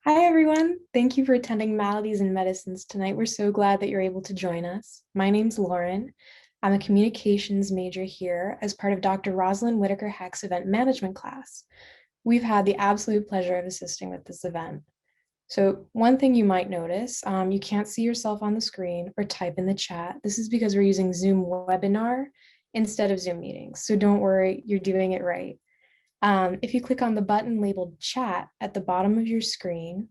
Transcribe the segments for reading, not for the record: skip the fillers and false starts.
Hi, everyone. Thank you for attending Maladies and Medicines tonight. We're so glad that you're able to join us. My name's Lauren. I'm a communications major here as part of Dr. Rosalind Whitaker Heck's event management class. We've had the absolute pleasure of assisting with this event. So one thing you might notice, you can't see yourself on the screen or type in the chat. This is because we're using Zoom webinar instead of Zoom meetings. So don't worry, you're doing it right. If you click on the button labeled chat at the bottom of your screen,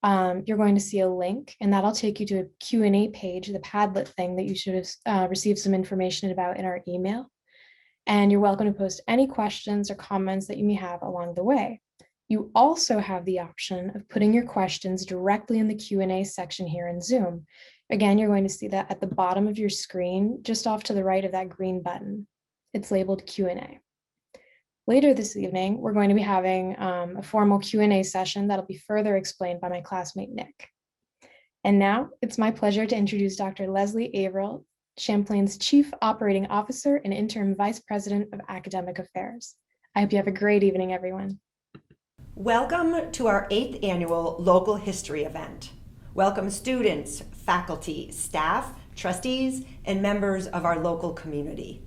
you're going to see a link, and that'll take you to a Q&A page, the Padlet thing that you should have received some information about in our email. And you're welcome to post any questions or comments that you may have along the way. You also have the option of putting your questions directly in the Q&A section here in Zoom. Again, you're going to see that at the bottom of your screen, just off to the right of that green button. It's labeled Q&A. Later this evening, we're going to be having a formal Q&A session that'll be further explained by my classmate, Nick. And now it's my pleasure to introduce Dr. Leslie Averill, Champlain's Chief Operating Officer and Interim Vice President of Academic Affairs. I hope you have a great evening, everyone. Welcome to our 8th annual local history event. Welcome students, faculty, staff, trustees, and members of our local community.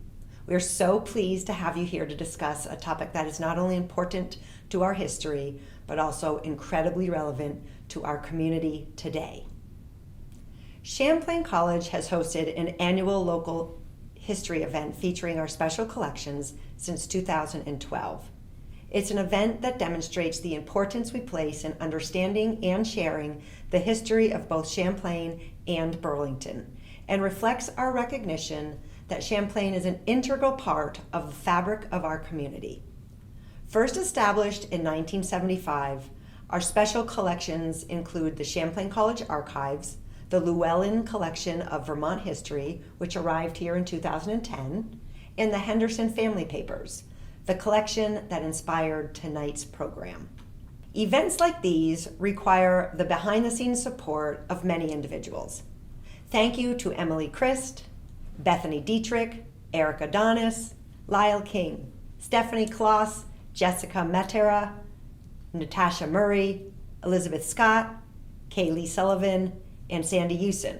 We are so pleased to have you here to discuss a topic that is not only important to our history, but also incredibly relevant to our community today. Champlain College has hosted an annual local history event featuring our special collections since 2012. It's an event that demonstrates the importance we place in understanding and sharing the history of both Champlain and Burlington, and reflects our recognition that Champlain is an integral part of the fabric of our community. First established in 1975, our special collections include the Champlain College Archives, the Llewellyn Collection of Vermont History, which arrived here in 2010, and the Henderson Family Papers, the collection that inspired tonight's program. Events like these require the behind-the-scenes support of many individuals. Thank you to Emily Christ, Bethany Dietrich, Eric Adonis, Lyle King, Stephanie Kloss, Jessica Metera, Natasha Murray, Elizabeth Scott, Kaylee Sullivan, and Sandy Hewson.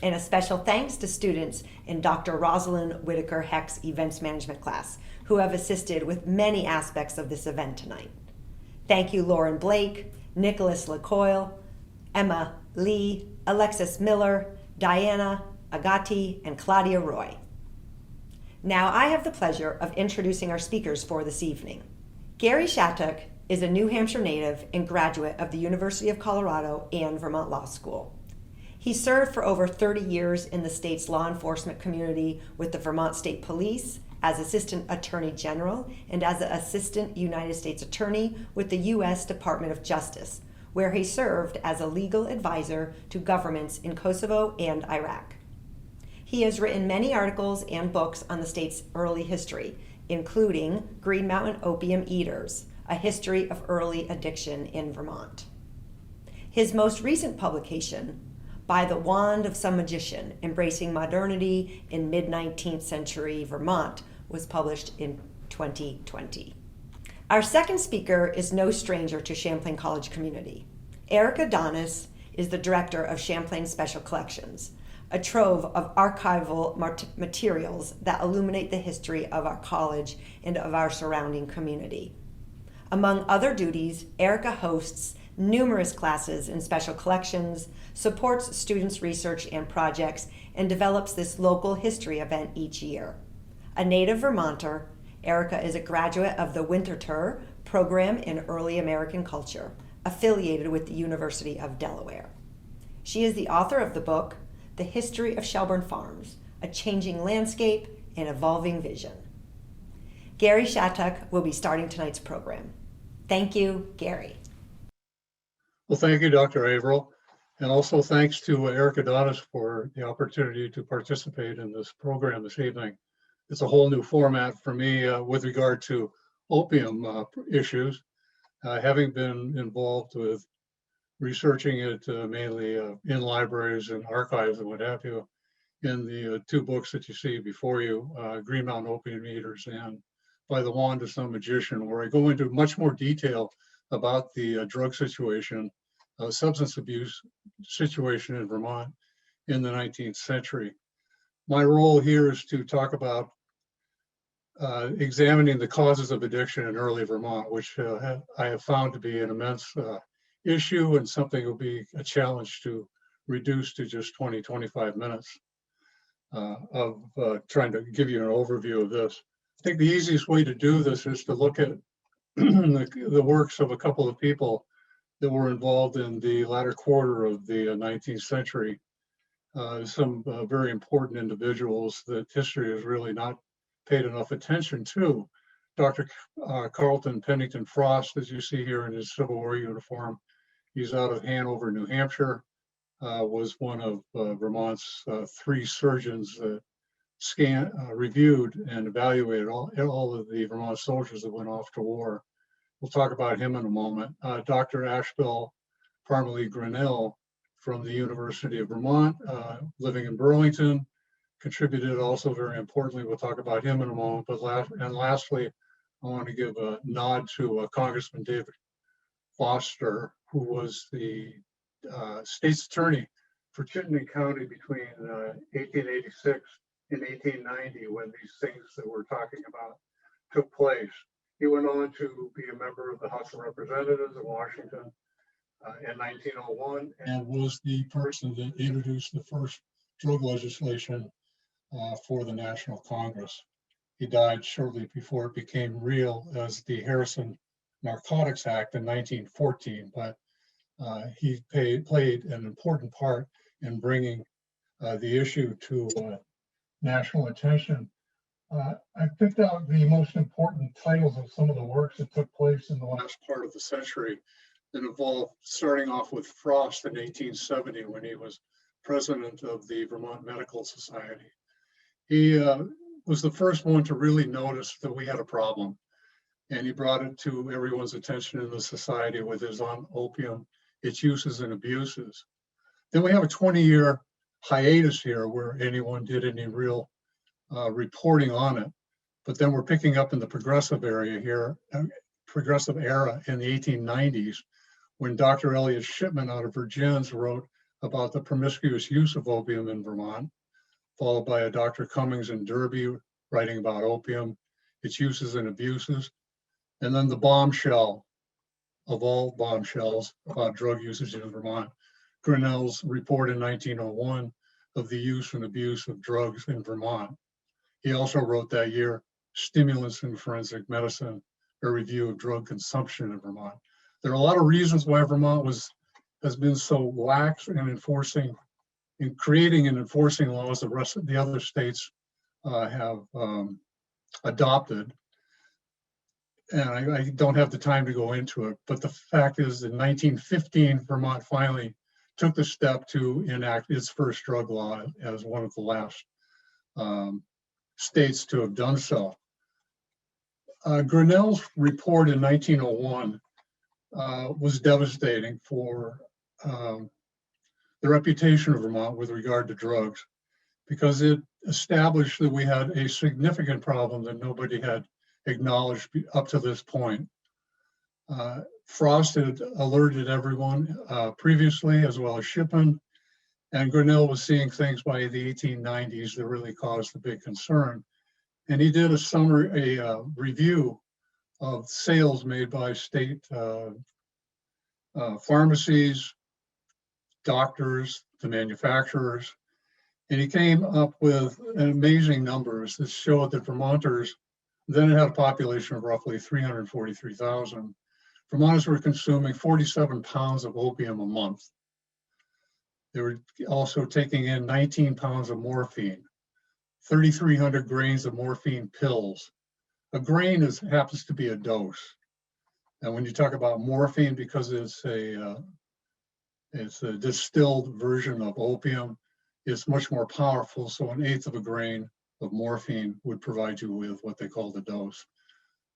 And a special thanks to students in Dr. Rosalind Whitaker Heck's events management class, who have assisted with many aspects of this event tonight. Thank you, Lauren Blake, Nicholas LaCoyle, Emma Lee, Alexis Miller, Diana Agati, and Claudia Roy. Now I have the pleasure of introducing our speakers for this evening. Gary Shattuck is a New Hampshire native and graduate of the University of Colorado and Vermont Law School. He served for over 30 years in the state's law enforcement community with the Vermont State Police as Assistant Attorney General and as an Assistant United States Attorney with the U.S. Department of Justice, where he served as a legal advisor to governments in Kosovo and Iraq. He has written many articles and books on the state's early history, including Green Mountain Opium Eaters, A History of Early Addiction in Vermont. His most recent publication, By the Wand of Some Magician, Embracing Modernity in Mid-19th Century Vermont, was published in 2020. Our second speaker is no stranger to Champlain College community. Eric Adonis is the director of Champlain Special Collections, a trove of archival materials that illuminate the history of our college and of our surrounding community. Among other duties, Erica hosts numerous classes in special collections, supports students' research and projects, and develops this local history event each year. A native Vermonter, Erica is a graduate of the Winterthur program in Early American Culture, affiliated with the University of Delaware. She is the author of the book, The History of Shelburne Farms, A Changing Landscape and Evolving Vision. Gary Shattuck will be starting tonight's program. Thank you, Gary. Well, thank you, Dr. Averill. And also thanks to Eric Adonis for the opportunity to participate in this program this evening. It's a whole new format for me with regard to opium issues, having been involved with researching it mainly in libraries and archives and what have you. In the two books that you see before you, Green Mountain Opium Eaters and By the Wand of Some Magician, where I go into much more detail about the drug situation, substance abuse situation in Vermont in the 19th century. My role here is to talk about examining the causes of addiction in early Vermont, which I have found to be an immense issue and something that will be a challenge to reduce to just 20-25 minutes of trying to give you an overview of this. I think the easiest way to do this is to look at the works of a couple of people that were involved in the latter quarter of the 19th century. Some very important individuals that history has really not paid enough attention to. Dr. Carlton Pennington Frost, as you see here in his Civil War uniform, he's out of Hanover, New Hampshire, was one of Vermont's 3 surgeons that reviewed and evaluated all of the Vermont soldiers that went off to war. We'll talk about him in a moment. Dr. Ashbel Parmalee Grinnell from the University of Vermont, living in Burlington, contributed also very importantly. We'll talk about him in a moment. But lastly, I want to give a nod to Congressman David Foster, who was the state's attorney for Chittenden County between 1886 and 1890 when these things that we're talking about took place. He went on to be a member of the House of Representatives in Washington in 1901 and was the person that introduced the first drug legislation for the National Congress. He died shortly before it became real as the Harrison Narcotics Act in 1914, but he played an important part in bringing the issue to national attention. I picked out the most important titles of some of the works that took place in the last part of the century that involved starting off with Frost in 1870 when he was president of the Vermont Medical Society. He was the first one to really notice that we had a problem, and he brought it to everyone's attention in the society with his on opium, its uses and abuses. Then we have a 20-year hiatus here where anyone did any real reporting on it. But then we're picking up in the progressive area here, progressive era in the 1890s, when Dr. Elliot Shipman out of Virginia wrote about the promiscuous use of opium in Vermont, followed by a Dr. Cummings in Derby writing about opium, its uses and abuses, and then the bombshell of all bombshells about drug usage in Vermont, Grinnell's report in 1901 of the use and abuse of drugs in Vermont. He also wrote that year, Stimulants in Forensic Medicine, a review of drug consumption in Vermont. There are a lot of reasons why Vermont has been so lax in creating and enforcing laws the rest of the other states have adopted. And I don't have the time to go into it, but the fact is in 1915, Vermont finally took the step to enact its first drug law as one of the last states to have done so. Grinnell's report in 1901 was devastating for the reputation of Vermont with regard to drugs, because it established that we had a significant problem that nobody had acknowledged up to this point. Frost had alerted everyone previously, as well as Shipman, and Grinnell was seeing things by the 1890s that really caused a big concern. And he did a review of sales made by state pharmacies, doctors, the manufacturers, and he came up with amazing numbers that showed that Vermonters, then it had a population of roughly 343,000. Vermonters were consuming 47 pounds of opium a month. They were also taking in 19 pounds of morphine, 3,300 grains of morphine pills. A grain happens to be a dose. And when you talk about morphine, because it's a distilled version of opium, it's much more powerful. So 1/8 of a grain of morphine would provide you with what they call the dose.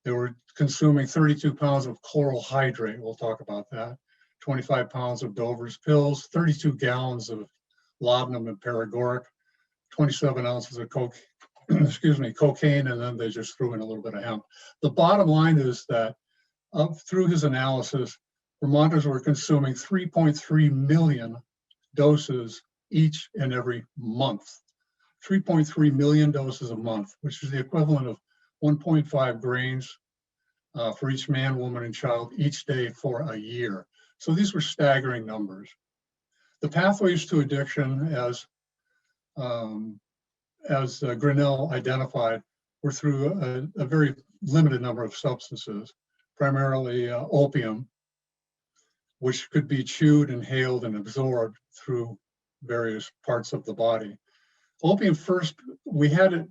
They were consuming 32 pounds of chloral hydrate. We'll talk about that. 25 pounds of Dover's pills, 32 gallons of laudanum and paregoric, 27 ounces of cocaine, and then they just threw in a little bit of hemp. The bottom line is that through his analysis, Vermonters were consuming 3.3 million doses each and every month. 3.3 million doses a month, which is the equivalent of 1.5 grains for each man, woman, and child each day for a year. So these were staggering numbers. The pathways to addiction, as Grinnell identified, were through a very limited number of substances, primarily opium, which could be chewed, inhaled, and absorbed through various parts of the body. Opium first, we had it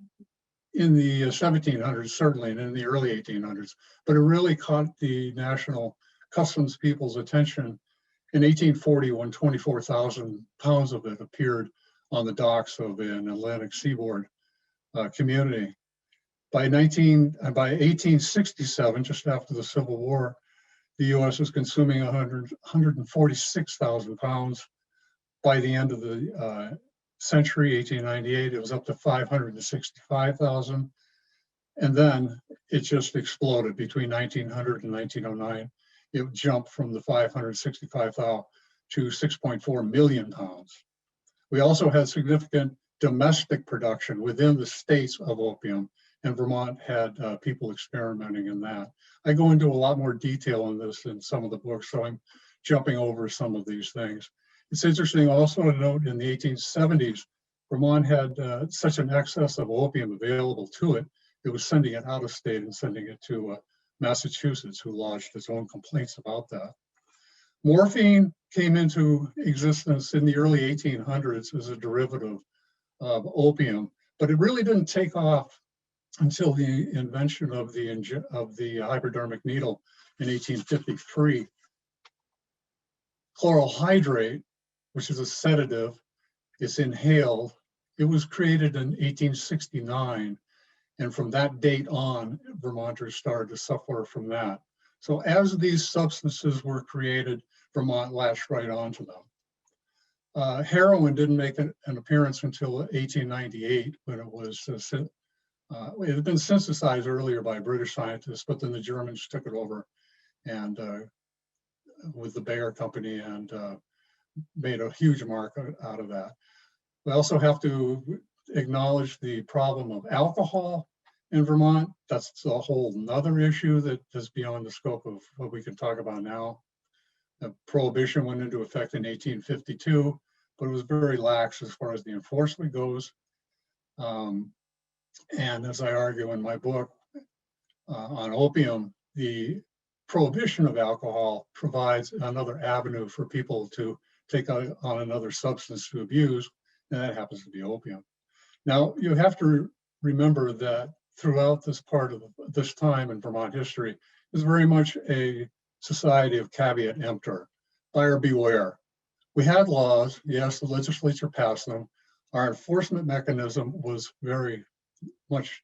in the 1700s, certainly, and in the early 1800s, but it really caught the National Customs people's attention in 1840 when 24,000 pounds of it appeared on the docks of an Atlantic seaboard community. By 1867, just after the Civil War, the US was consuming 146,000 pounds. By the end of the century, 1898, it was up to 565,000. And then it just exploded between 1900 and 1909. It jumped from the 565,000 to 6.4 million pounds. We also had significant domestic production within the states of opium, and Vermont had people experimenting in that. I go into a lot more detail in this in some of the books, so I'm jumping over some of these things. It's interesting also to note in the 1870s, Vermont had such an excess of opium available to it, it was sending it out of state and sending it to Massachusetts, who lodged its own complaints about that. Morphine came into existence in the early 1800s as a derivative of opium, but it really didn't take off until the invention of the hypodermic needle in 1853. Chloral hydrate, which is a sedative, is inhaled. It was created in 1869, and from that date on, Vermonters started to suffer from that. So as these substances were created, Vermont latched right onto them. Heroin didn't make an appearance until 1898 when it was, it had been synthesized earlier by British scientists, but then the Germans took it over and with the Bayer Company and made a huge mark out of that. We also have to acknowledge the problem of alcohol in Vermont. That's a whole nother issue that is beyond the scope of what we can talk about now. Prohibition went into effect in 1852, but it was very lax as far as the enforcement goes. And as I argue in my book on opium, the prohibition of alcohol provides another avenue for people to take on another substance to abuse, and that happens to be opium. Now, you have to remember that throughout this part of this time in Vermont history is very much a society of caveat emptor, buyer beware. We had laws, yes, the legislature passed them. Our enforcement mechanism was very much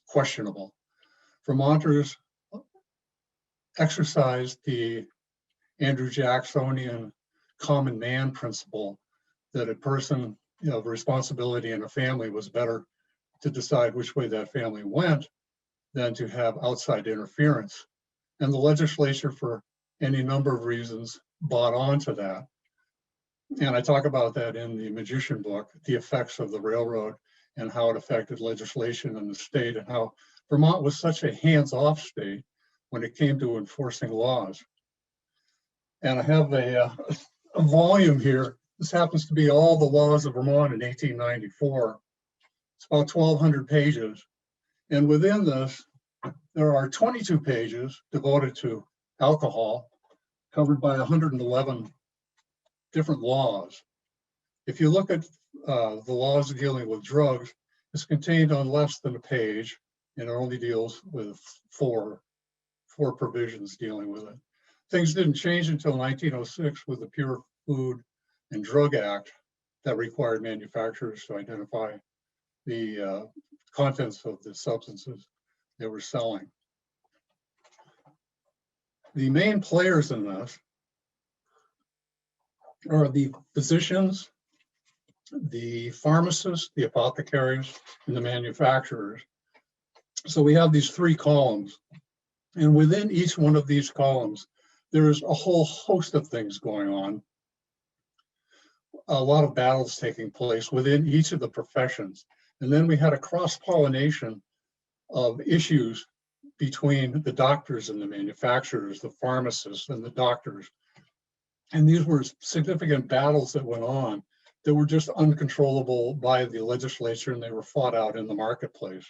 questionable. Vermonters exercised the Andrew Jacksonian common man principle that a person of responsibility in a family was better to decide which way that family went than to have outside interference. And the legislature, for any number of reasons, bought onto that. And I talk about that in the Magician book, the effects of the railroad and how it affected legislation in the state and how Vermont was such a hands-off state when it came to enforcing laws. And I have a volume here. This happens to be all the laws of Vermont in 1894. It's about 1,200 pages. And within this, there are 22 pages devoted to alcohol, covered by 111 different laws. If you look at the laws dealing with drugs, it's contained on less than a page, and it only deals with four provisions dealing with it. Things didn't change until 1906 with the Pure Food and Drug Act that required manufacturers to identify the contents of the substances they were selling. The main players in this are the physicians, the pharmacists, the apothecaries, and the manufacturers. So we have these three columns. And within each one of these columns, there's a whole host of things going on. A lot of battles taking place within each of the professions. And then we had a cross-pollination of issues between the doctors and the manufacturers, the pharmacists and the doctors. And these were significant battles that went on that were just uncontrollable by the legislature, and they were fought out in the marketplace.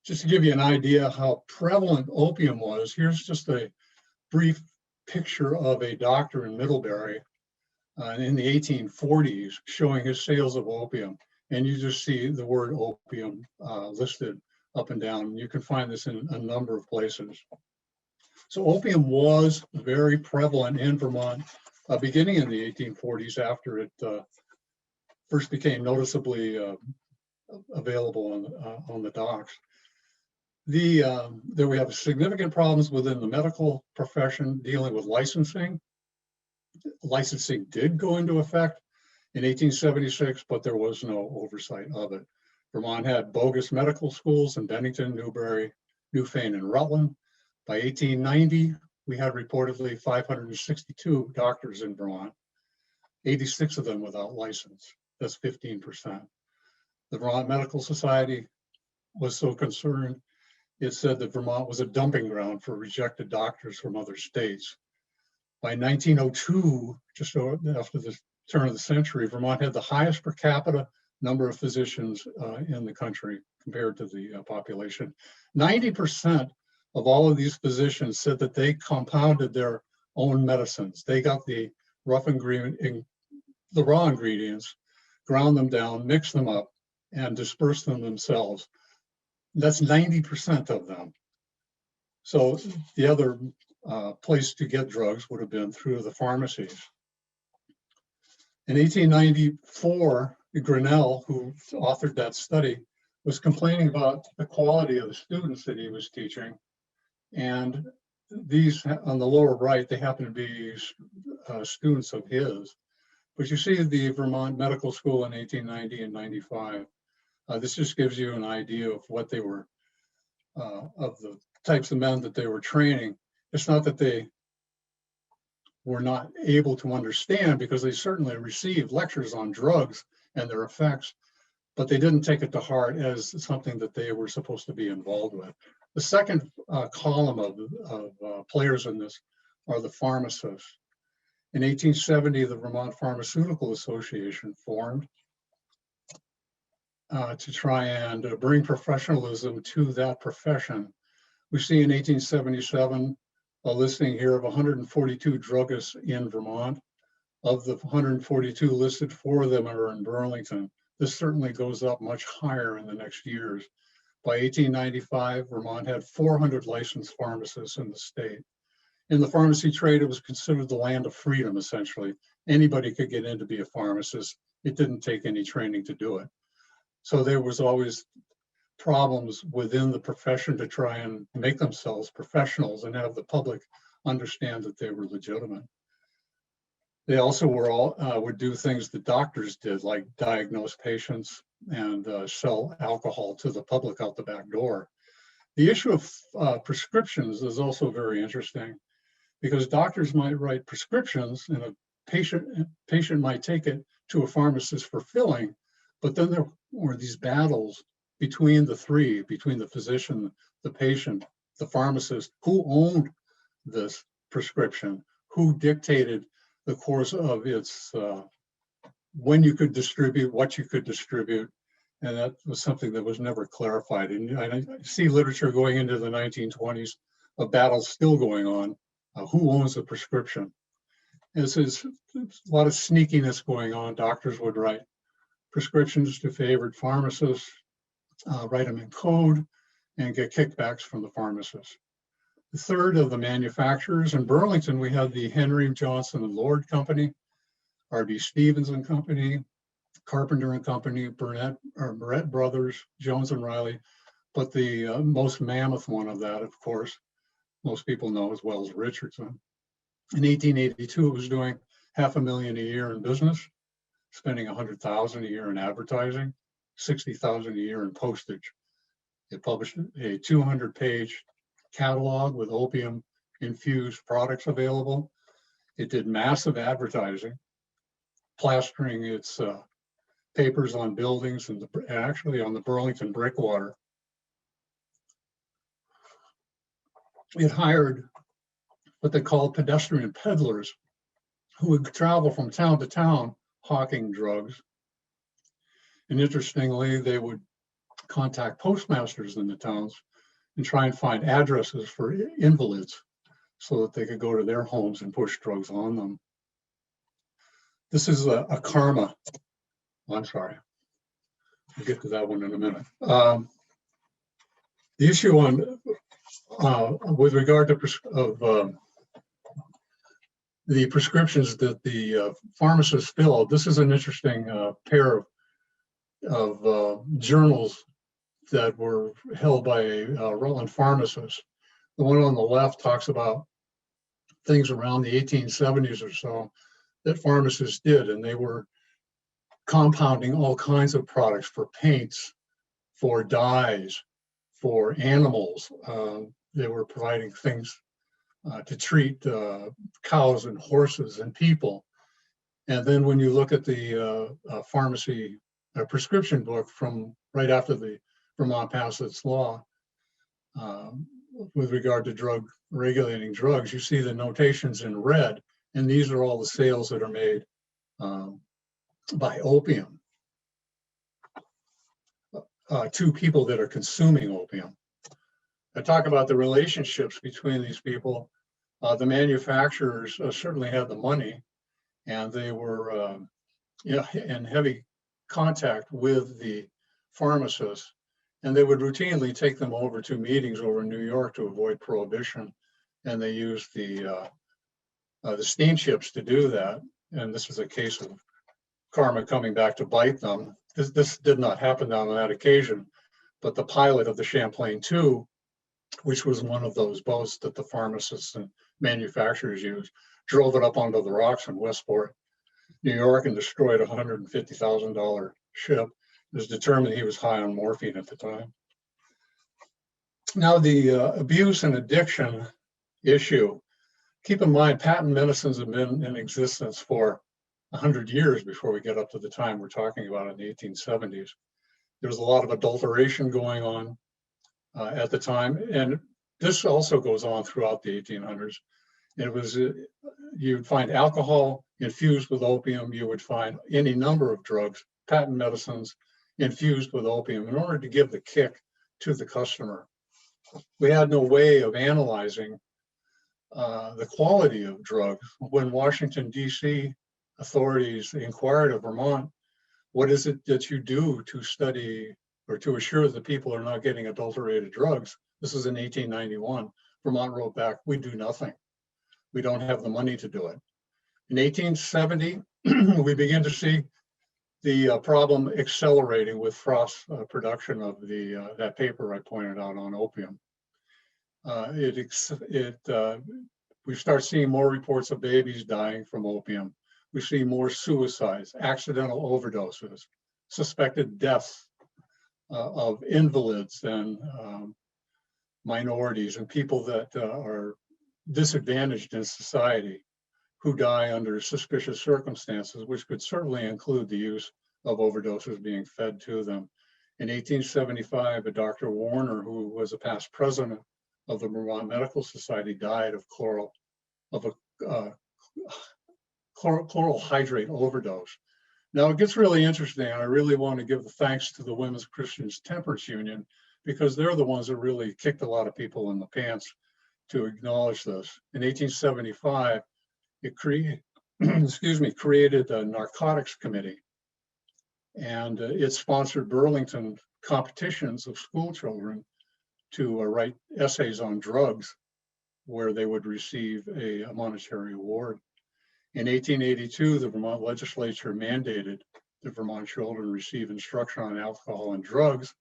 Just to give you an idea how prevalent opium was, here's just a brief picture of a doctor in Middlebury in the 1840s showing his sales of opium. And you just see the word opium listed up and down. You can find this in a number of places. So opium was very prevalent in Vermont beginning in the 1840s after it first became noticeably available on the docks. There we have significant problems within the medical profession dealing with licensing. Licensing did go into effect in 1876, but there was no oversight of it. Vermont had bogus medical schools in Bennington, Newbury, Newfane, and Rutland. By 1890, we had reportedly 562 doctors in Vermont, 86 of them without license. That's 15%. The Vermont Medical Society was so concerned, it said that Vermont was a dumping ground for rejected doctors from other states. By 1902, just after the turn of the century, Vermont had the highest per capita number of physicians in the country compared to the population. 90% of all of these physicians said that they compounded their own medicines. They got the raw ingredients, ground them down, mixed them up, and dispersed them themselves. That's 90% of them. So the other place to get drugs would have been through the pharmacies. In 1894, Grinnell, who authored that study, was complaining about the quality of the students that he was teaching. And these on the lower right, they happen to be students of his. But you see the Vermont Medical School in 1890 and 95. This just gives you an idea of what they were, of the types of men that they were training. It's not that they were not able to understand, because they certainly received lectures on drugs and their effects, but they didn't take it to heart as something that they were supposed to be involved with. The second column of players in this are the pharmacists. In 1870, the Vermont Pharmaceutical Association formed to try and bring professionalism to that profession. We see in 1877 a listing here of 142 druggists in Vermont. Of the 142 listed, 4 of them are in Burlington. This certainly goes up much higher in the next years. By 1895, Vermont had 400 licensed pharmacists in the state. In the pharmacy trade, it was considered the land of freedom, essentially. Anybody could get in to be a pharmacist. It didn't take any training to do it. So there was always problems within the profession to try and make themselves professionals and have the public understand that they were legitimate. They also would do things that doctors did, like diagnose patients and sell alcohol to the public out the back door. The issue of prescriptions is also very interesting, because doctors might write prescriptions and a patient might take it to a pharmacist for filling, but then there were these battles between the three, between the physician, the patient, the pharmacist, who owned this prescription, who dictated the course of its, when you could distribute, what you could distribute. And that was something that was never clarified. And I see literature going into the 1920s of battles still going on. Who owns the prescription? This is a lot of sneakiness going on. Doctors would write prescriptions to favored pharmacists, write them in code, and get kickbacks from the pharmacists. The third of the manufacturers in Burlington, we had the Henry Johnson and Lord Company, R.B. Stevens and Company, Carpenter and Company, Barrett Brothers, Jones and Riley. But the most mammoth one of that, of course, most people know as well as Richardson. In 1882, it was doing $500,000 a year in business, spending $100,000 a year in advertising, $60,000 a year in postage. It published a 200-page catalog with opium-infused products available. It did massive advertising, plastering its papers on buildings and actually on the Burlington breakwater. It hired what they called pedestrian peddlers who would travel from town to town hawking drugs. And interestingly, they would contact postmasters in the towns and try and find addresses for invalids so that they could go to their homes and push drugs on them. This is a karma. Oh, I'm sorry. I'll get to that one in a minute. The issue on with regard to the prescriptions that the pharmacists filled, this is an interesting pair of journals that were held by a Rutland pharmacist. The one on the left talks about things around the 1870s or so that pharmacists did, and they were compounding all kinds of products for paints, for dyes, for animals. They were providing things to treat cows and horses and people. And then when you look at the pharmacy prescription book from right after the Vermont passed its law with regard to regulating drugs, you see the notations in red, and these are all the sales that are made by opium to people that are consuming opium. I talk about the relationships between these people. The manufacturers certainly had the money, and they were in heavy contact with the pharmacists, and they would routinely take them over to meetings over in New York to avoid prohibition, and they used the steamships to do that. And this is a case of karma coming back to bite them. This did not happen on that occasion, but the pilot of the Champlain II, which was one of those boats that the pharmacists and manufacturers used, drove it up onto the rocks in Westport, New York, and destroyed a $150,000 ship. It was determined he was high on morphine at the time. Now, the abuse and addiction issue. Keep in mind, patent medicines have been in existence for 100 years before we get up to the time we're talking about in the 1870s. There was a lot of adulteration going on at the time, and this also goes on throughout the 1800s. It was, you'd find alcohol infused with opium, you would find any number of drugs, patent medicines infused with opium in order to give the kick to the customer. We had no way of analyzing the quality of drugs. When Washington, D.C. authorities inquired of Vermont, what is it that you do to study or to assure that people are not getting adulterated drugs? This is in 1891. Vermont wrote back, we do nothing. We don't have the money to do it. In 1870, we begin to see the problem accelerating with Frost's production of that paper I pointed out on opium. We start seeing more reports of babies dying from opium. We see more suicides, accidental overdoses, suspected deaths of invalids and minorities and people that are disadvantaged in society who die under suspicious circumstances, which could certainly include the use of overdoses being fed to them. In 1875, a Dr. Warner, who was a past president of the Vermont Medical Society, died of chloral hydrate overdose. Now it gets really interesting, and I really want to give the thanks to the Women's Christian Temperance Union, because they're the ones that really kicked a lot of people in the pants to acknowledge this. In 1875, it created a narcotics committee, and it sponsored Burlington competitions of school children to write essays on drugs where they would receive a monetary award. In 1882, the Vermont legislature mandated that Vermont children receive instruction on alcohol and drugs.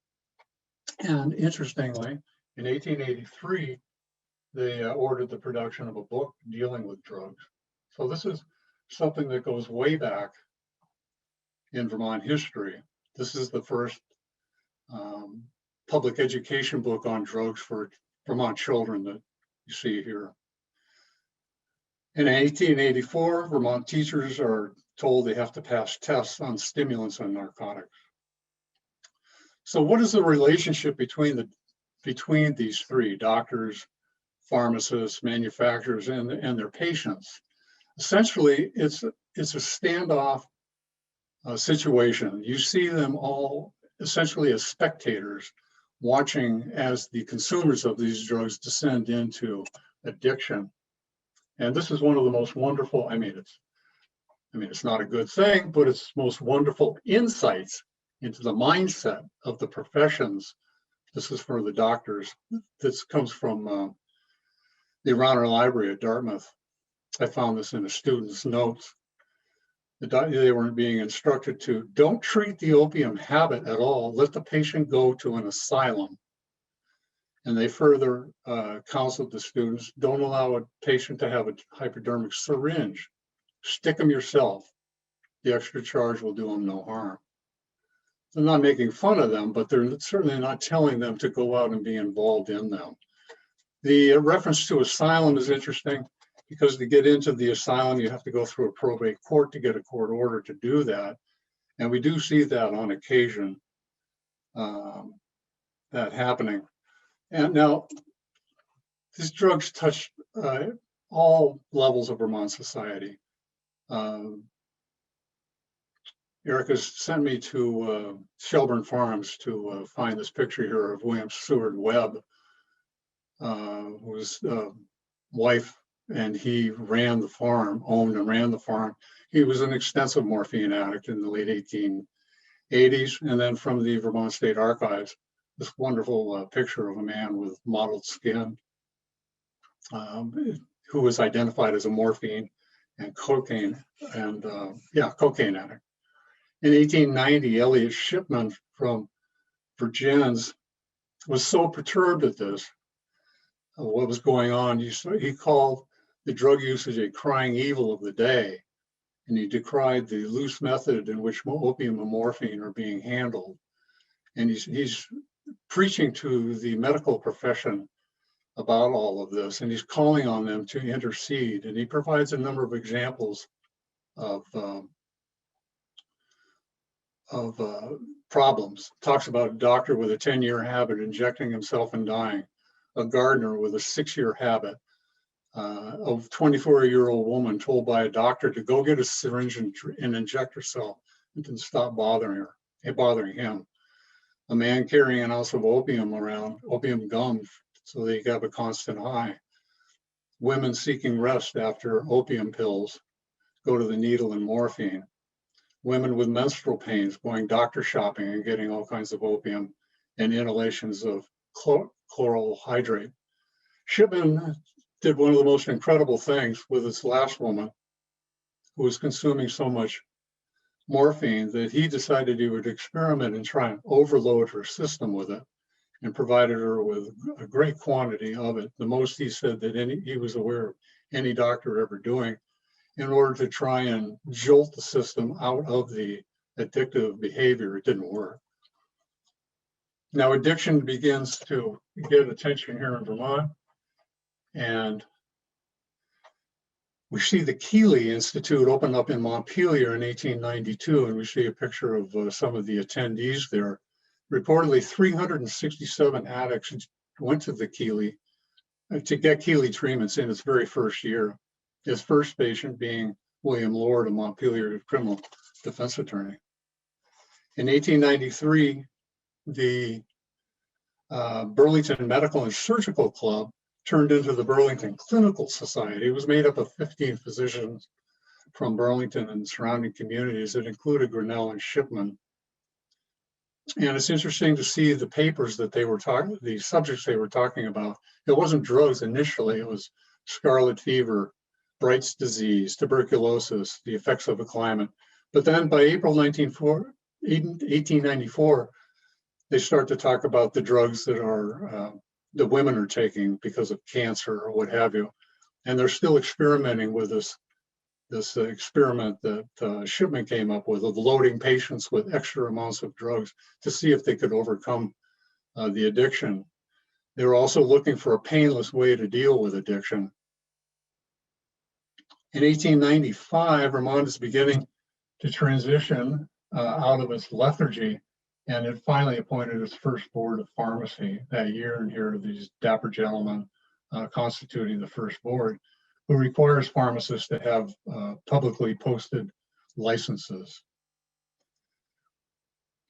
And interestingly, in 1883, they ordered the production of a book dealing with drugs. So this is something that goes way back in Vermont history. This is the first public education book on drugs for Vermont children that you see here. In 1884, Vermont teachers are told they have to pass tests on stimulants and narcotics. So what is the relationship between these three, doctors, pharmacists, manufacturers, and their patients? Essentially, it's a standoff situation. You see them all essentially as spectators watching as the consumers of these drugs descend into addiction. And this is one of the most wonderful, it's not a good thing, but it's most wonderful insights into the mindset of the professions. This is for the doctors. This comes from the Rahner Library at Dartmouth. I found this in a student's notes. They were being instructed to don't treat the opium habit at all. Let the patient go to an asylum. And they further counseled the students, don't allow a patient to have a hypodermic syringe. Stick them yourself. The extra charge will do them no harm. They're not making fun of them, but they're certainly not telling them to go out and be involved in them. The reference to asylum is interesting because to get into the asylum, you have to go through a probate court to get a court order to do that. And we do see that on occasion, that happening. And now, these drugs touch all levels of Vermont society. Erica's sent me to Shelburne Farms to find this picture here of William Seward Webb, whose wife and he ran the farm, owned and ran the farm. He was an extensive morphine addict in the late 1880s. And then from the Vermont State Archives, this wonderful picture of a man with mottled skin who was identified as a morphine and cocaine addict. In 1890, Elliot Shipman from Virgins was so perturbed at this, what was going on. He called the drug usage a crying evil of the day, and he decried the loose method in which opium and morphine are being handled. And he's preaching to the medical profession about all of this, and he's calling on them to intercede. And he provides a number of examples of problems. Talks about a doctor with a 10-year habit injecting himself and dying, a gardener with a 6-year habit, a 24-year-old woman told by a doctor to go get a syringe and inject herself and to stop bothering him. A man carrying an ounce of opium around, opium gum, so they have a constant high. Women seeking rest after opium pills go to the needle and morphine. Women with menstrual pains going doctor shopping and getting all kinds of opium and inhalations of chloral hydrate. Shipman did one of the most incredible things with this last woman who was consuming so much morphine that he decided he would experiment and try and overload her system with it, and provided her with a great quantity of it, the most he said that he was aware of any doctor ever doing, in order to try and jolt the system out of the addictive behavior. It didn't work. Now addiction begins to get attention here in Vermont, and we see the Keeley Institute open up in Montpelier in 1892, and we see a picture of some of the attendees there. Reportedly, 367 addicts went to the Keeley to get Keeley treatments in its very first year. His first patient being William Lord, a Montpelier criminal defense attorney. In 1893, the Burlington Medical and Surgical Club turned into the Burlington Clinical Society. It was made up of 15 physicians from Burlington and surrounding communities that included Grinnell and Shipman. And it's interesting to see the papers that they were talking, the subjects they were talking about. It wasn't drugs initially, it was scarlet fever, Bright's disease, tuberculosis, the effects of the climate. But then by April 1894, they start to talk about the drugs that are the women are taking because of cancer or what have you. And they're still experimenting with this experiment that Shipman came up with of loading patients with extra amounts of drugs to see if they could overcome the addiction. They were also looking for a painless way to deal with addiction. In 1895, Vermont is beginning to transition out of its lethargy, and it finally appointed its first board of pharmacy that year. And here are these dapper gentlemen constituting the first board, who requires pharmacists to have publicly posted licenses.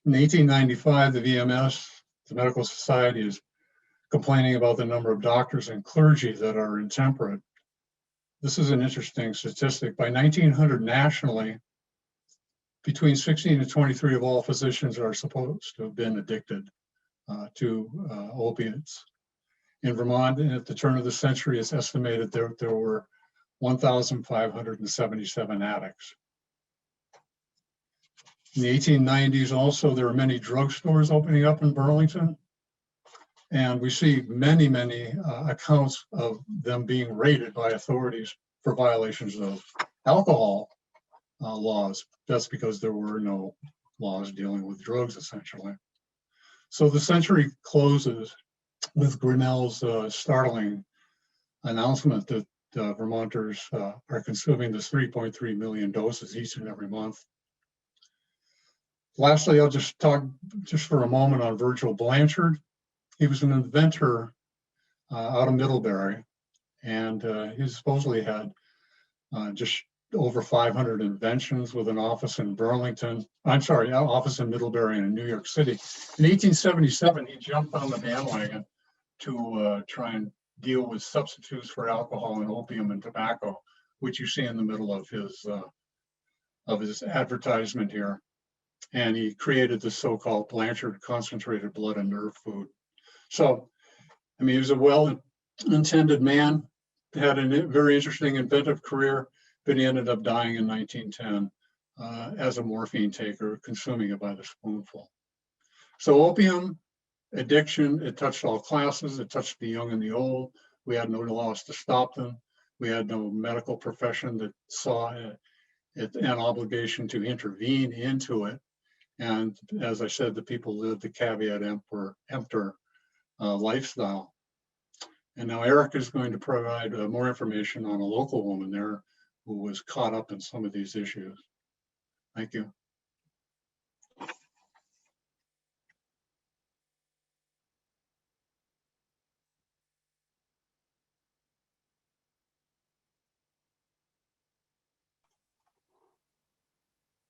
In 1895, the VMS, the Medical Society, is complaining about the number of doctors and clergy that are intemperate. This is an interesting statistic. By 1900 nationally, between 16 and 23 of all physicians are supposed to have been addicted to opiates. In Vermont, at the turn of the century, it's estimated there were 1,577 addicts. In the 1890s also, there were many drugstores opening up in Burlington. And we see many accounts of them being raided by authorities for violations of alcohol laws. That's because there were no laws dealing with drugs, essentially. So the century closes with Grinnell's startling announcement that Vermonters are consuming this 3.3 million doses each and every month. Lastly, I'll just talk just for a moment on Virgil Blanchard. He was an inventor out of Middlebury, and he supposedly had just over 500 inventions with an office in Burlington. Office in Middlebury and in New York City. In 1877, he jumped on the bandwagon to try and deal with substitutes for alcohol and opium and tobacco, which you see in the middle of his advertisement here. And he created the so-called Blanchard concentrated blood and nerve food. So, I mean, he was a well-intended man, had a very interesting inventive career, but he ended up dying in 1910 as a morphine taker, consuming it by the spoonful. So opium addiction, it touched all classes, it touched the young and the old. We had no laws to stop them. We had no medical profession that saw an obligation to intervene into it. And as I said, the people lived the caveat emptor lifestyle. And now Eric is going to provide more information on a local woman there who was caught up in some of these issues. Thank you.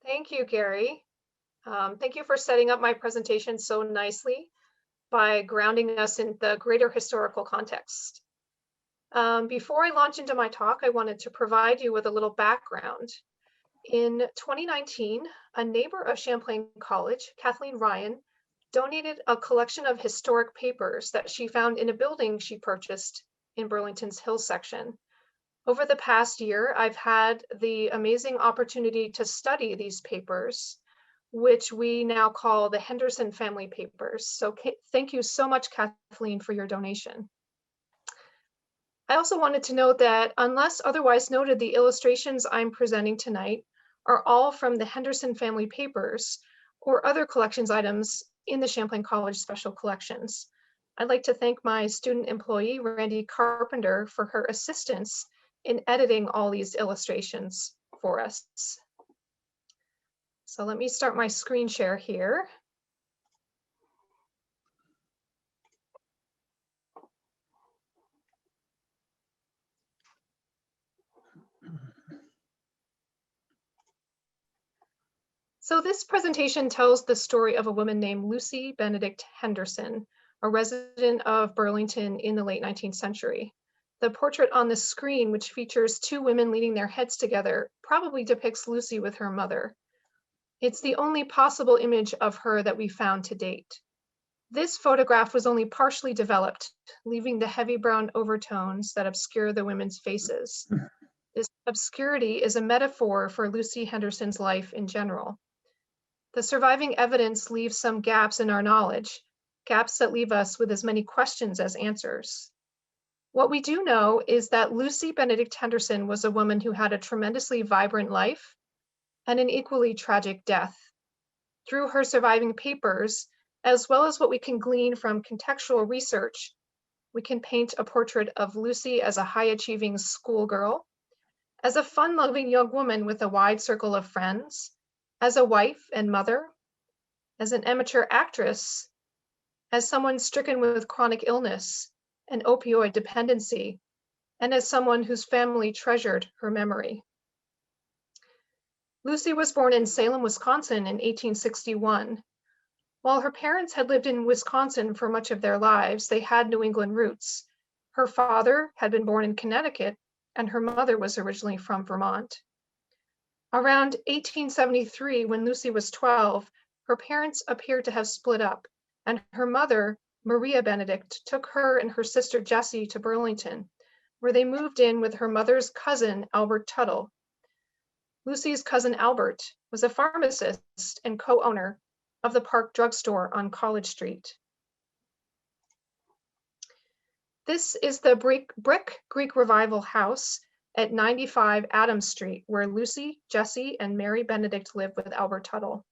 Thank you, Gary. Thank you for setting up my presentation so nicely by grounding us in the greater historical context. Before I launch into my talk, I wanted to provide you with a little background. In 2019, a neighbor of Champlain College, Kathleen Ryan, donated a collection of historic papers that she found in a building she purchased in Burlington's Hill section. Over the past year, I've had the amazing opportunity to study these papers, which we now call the Henderson family papers. So thank you so much, Kathleen, for your donation. I also wanted to note that unless otherwise noted, the illustrations I'm presenting tonight are all from the Henderson family papers or other collections items in the Champlain College Special Collections. I'd like to thank my student employee, Randy Carpenter, for her assistance in editing all these illustrations for us. So let me start my screen share here. So this presentation tells the story of a woman named Lucy Benedict Henderson, a resident of Burlington in the late 19th century. The portrait on the screen, which features two women leaning their heads together, probably depicts Lucy with her mother. It's the only possible image of her that we found to date. This photograph was only partially developed, leaving the heavy brown overtones that obscure the women's faces. This obscurity is a metaphor for Lucy Henderson's life in general. The surviving evidence leaves some gaps in our knowledge, gaps that leave us with as many questions as answers. What we do know is that Lucy Benedict Henderson was a woman who had a tremendously vibrant life and an equally tragic death. Through her surviving papers, as well as what we can glean from contextual research, we can paint a portrait of Lucy as a high-achieving schoolgirl, as a fun-loving young woman with a wide circle of friends, as a wife and mother, as an amateur actress, as someone stricken with chronic illness and opioid dependency, and as someone whose family treasured her memory. Lucy was born in Salem, Wisconsin in 1861. While her parents had lived in Wisconsin for much of their lives, they had New England roots. Her father had been born in Connecticut, and her mother was originally from Vermont. Around 1873, when Lucy was 12, her parents appeared to have split up, and her mother, Maria Benedict, took her and her sister Jessie to Burlington, where they moved in with her mother's cousin, Albert Tuttle. Lucy's cousin Albert was a pharmacist and co-owner of the Park Drugstore on College Street. This is the brick Greek Revival house at 95 Adams Street, where Lucy, Jessie, and Mary Benedict lived with Albert Tuttle.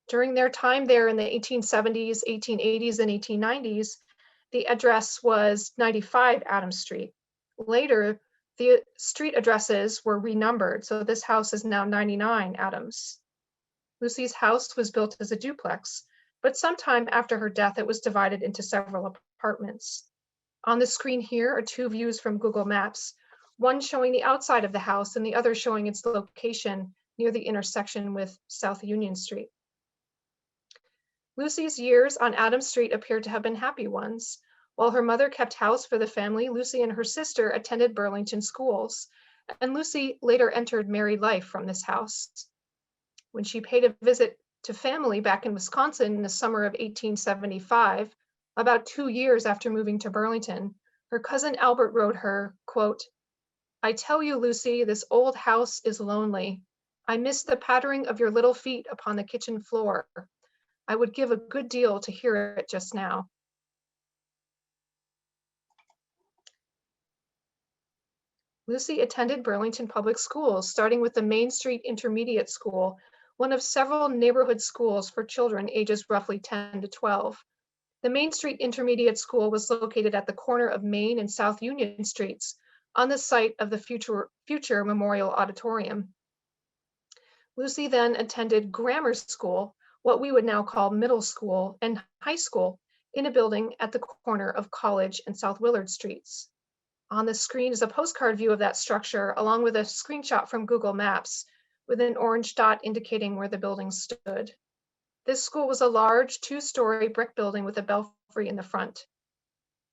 During their time there in the 1870s, 1880s, and 1890s, the address was 95 Adams Street. Later, the street addresses were renumbered, so this house is now 99 Adams. Lucy's house was built as a duplex, but sometime after her death, it was divided into several apartments. On the screen here are two views from Google Maps, one showing the outside of the house and the other showing its location near the intersection with South Union Street. Lucy's years on Adams Street appear to have been happy ones. While her mother kept house for the family, Lucy and her sister attended Burlington schools, and Lucy later entered married life from this house. When she paid a visit to family back in Wisconsin in the summer of 1875, about 2 years after moving to Burlington, her cousin Albert wrote her, quote, "I tell you, Lucy, this old house is lonely. I miss the pattering of your little feet upon the kitchen floor. I would give a good deal to hear it just now." Lucy attended Burlington Public Schools, starting with the Main Street Intermediate School, one of several neighborhood schools for children ages roughly 10 to 12. The Main Street Intermediate School was located at the corner of Main and South Union Streets, on the site of the future Memorial Auditorium. Lucy then attended grammar school, what we would now call middle school, and high school, in a building at the corner of College and South Willard Streets. On the screen is a postcard view of that structure, along with a screenshot from Google Maps, with an orange dot indicating where the building stood. This school was a large 2-story brick building with a belfry in the front.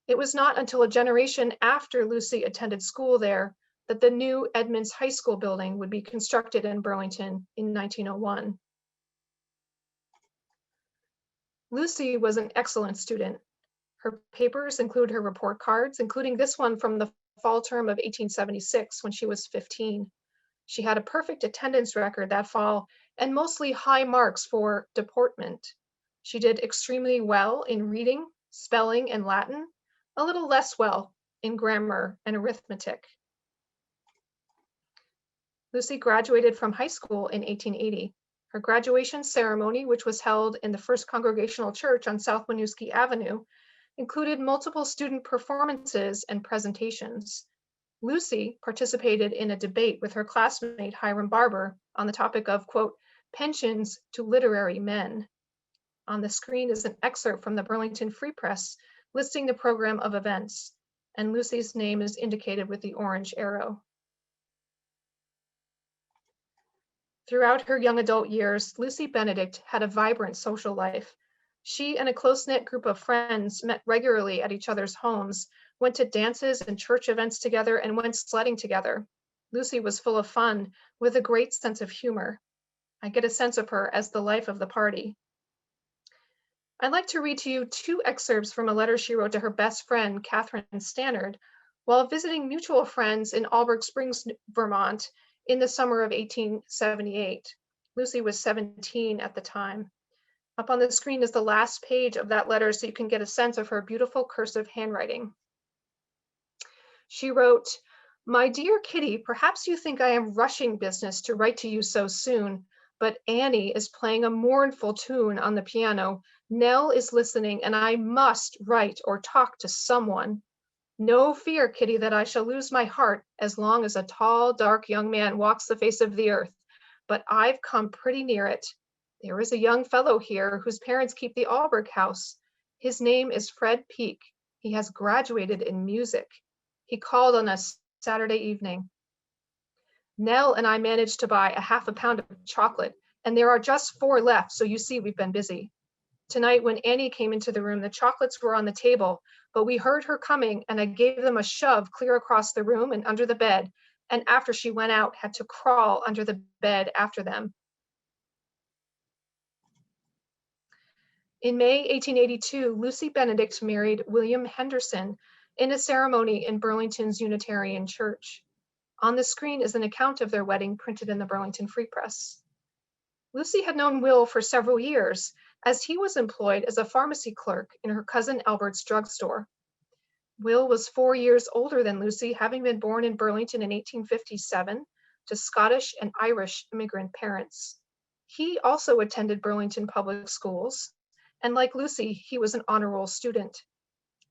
It was not until a generation after Lucy attended school there that the new Edmonds High School building would be constructed in Burlington in 1901. Lucy was an excellent student. Her papers include her report cards, including this one from the fall term of 1876 when she was 15. She had a perfect attendance record that fall and mostly high marks for deportment. She did extremely well in reading, spelling, and Latin, a little less well in grammar and arithmetic. Lucy graduated from high school in 1880. Her graduation ceremony, which was held in the First Congregational Church on South Winooski Avenue, included multiple student performances and presentations. Lucy participated in a debate with her classmate Hiram Barber on the topic of, quote, pensions to literary men. On the screen is an excerpt from the Burlington Free Press listing the program of events, and Lucy's name is indicated with the orange arrow. Throughout her young adult years, Lucy Benedict had a vibrant social life. She and a close-knit group of friends met regularly at each other's homes, went to dances and church events together, and went sledding together. Lucy was full of fun, with a great sense of humor. I get a sense of her as the life of the party. I'd like to read to you 2 excerpts from a letter she wrote to her best friend, Catherine Stannard, while visiting mutual friends in Albrook Springs, Vermont, in the summer of 1878. Lucy was 17 at the time. Up on the screen is the last page of that letter so you can get a sense of her beautiful cursive handwriting. She wrote, "My dear Kitty, perhaps you think I am rushing business to write to you so soon, but Annie is playing a mournful tune on the piano Nell is listening, and I must write or talk to someone. No fear, Kitty, that I shall lose my heart as long as a tall, dark young man walks the face of the earth. But I've come pretty near it. There is a young fellow here whose parents keep the Alberg House. His name is Fred Peake. He has graduated in music. He called on us Saturday evening. Nell and I managed to buy a half a pound of chocolate, and there are just 4 left, so you see we've been busy. Tonight, when Annie came into the room, the chocolates were on the table, but we heard her coming, and I gave them a shove clear across the room and under the bed, and after she went out, had to crawl under the bed after them. In May 1882, Lucy Benedict married William Henderson in a ceremony in Burlington's Unitarian Church. On the screen is an account of their wedding printed in the Burlington Free Press. Lucy had known Will for several years, as he was employed as a pharmacy clerk in her cousin Albert's drugstore. Will was 4 years older than Lucy, having been born in Burlington in 1857 to Scottish and Irish immigrant parents. He also attended Burlington public schools, and like Lucy, he was an honor roll student.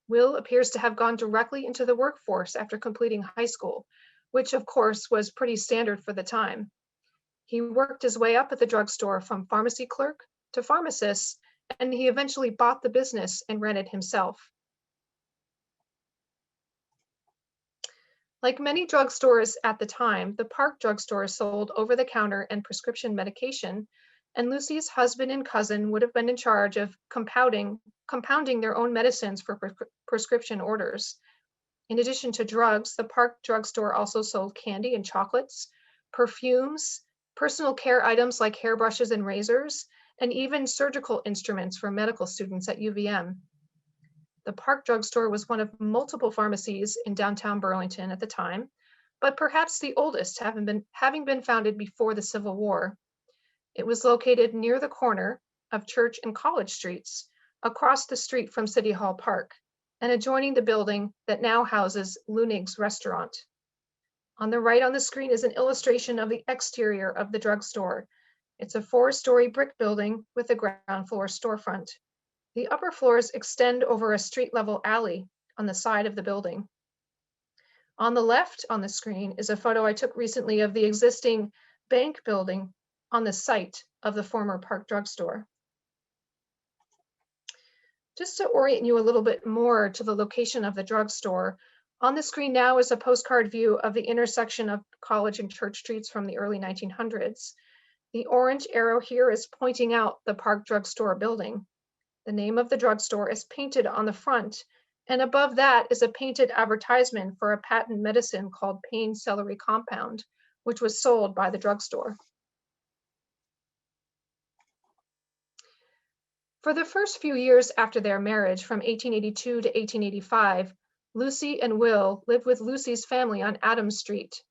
Will appears to have gone directly into the workforce after completing high school, which of course was pretty standard for the time. He worked his way up at the drugstore from pharmacy clerk to pharmacist, and he eventually bought the business and ran it himself. Like many drugstores at the time, the Park drugstore sold over-the-counter and prescription medication, and Lucy's husband and cousin would have been in charge of compounding their own medicines for prescription orders. In addition to drugs, the Park drugstore also sold candy and chocolates, perfumes, personal care items like hairbrushes and razors, and even surgical instruments for medical students at UVM. The Park drugstore was one of multiple pharmacies in downtown Burlington at the time, but perhaps the oldest, having been founded before the Civil War. It was located near the corner of Church and College Streets, across the street from City Hall Park, and adjoining the building that now houses Lunig's restaurant. On the right on the screen is an illustration of the exterior of the drugstore. It's a 4-story brick building with a ground floor storefront. The upper floors extend over a street-level alley on the side of the building. On the left on the screen is a photo I took recently of the existing bank building on the site of the former Park drugstore. Just to orient you a little bit more to the location of the drugstore, on the screen now is a postcard view of the intersection of College and Church Streets from the early 1900s. The orange arrow here is pointing out the Park drugstore building. The name of the drugstore is painted on the front, and above that is a painted advertisement for a patent medicine called pain celery compound, which was sold by the drugstore. For the first few years after their marriage, from 1882 to 1885, Lucy and Will lived with Lucy's family on Adams Street.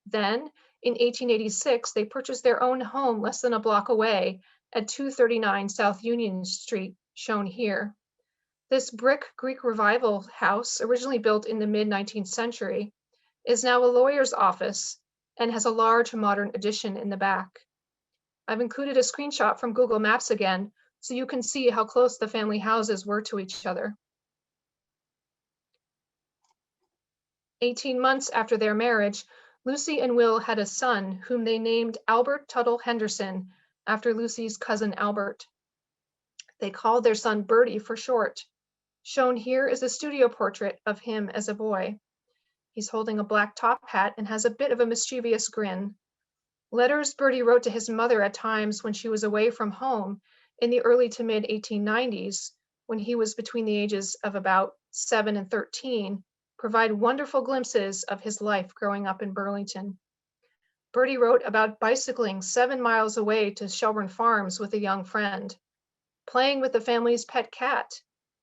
Then, in 1886, they purchased their own home less than a block away at 239 South Union Street, shown here. This brick Greek Revival house, originally built in the mid-19th century, is now a lawyer's office and has a large modern addition in the back. I've included a screenshot from Google Maps again, so you can see how close the family houses were to each other. 18 months after their marriage, Lucy and Will had a son whom they named Albert Tuttle Henderson after Lucy's cousin Albert. They called their son Bertie for short. Shown here is a studio portrait of him as a boy. He's holding a black top hat and has a bit of a mischievous grin. Letters Bertie wrote to his mother at times when she was away from home in the early to mid 1890s, when he was between the ages of about 7 and 13, provide wonderful glimpses of his life growing up in Burlington. Bertie wrote about bicycling 7 miles away to Shelburne Farms with a young friend, playing with the family's pet cat,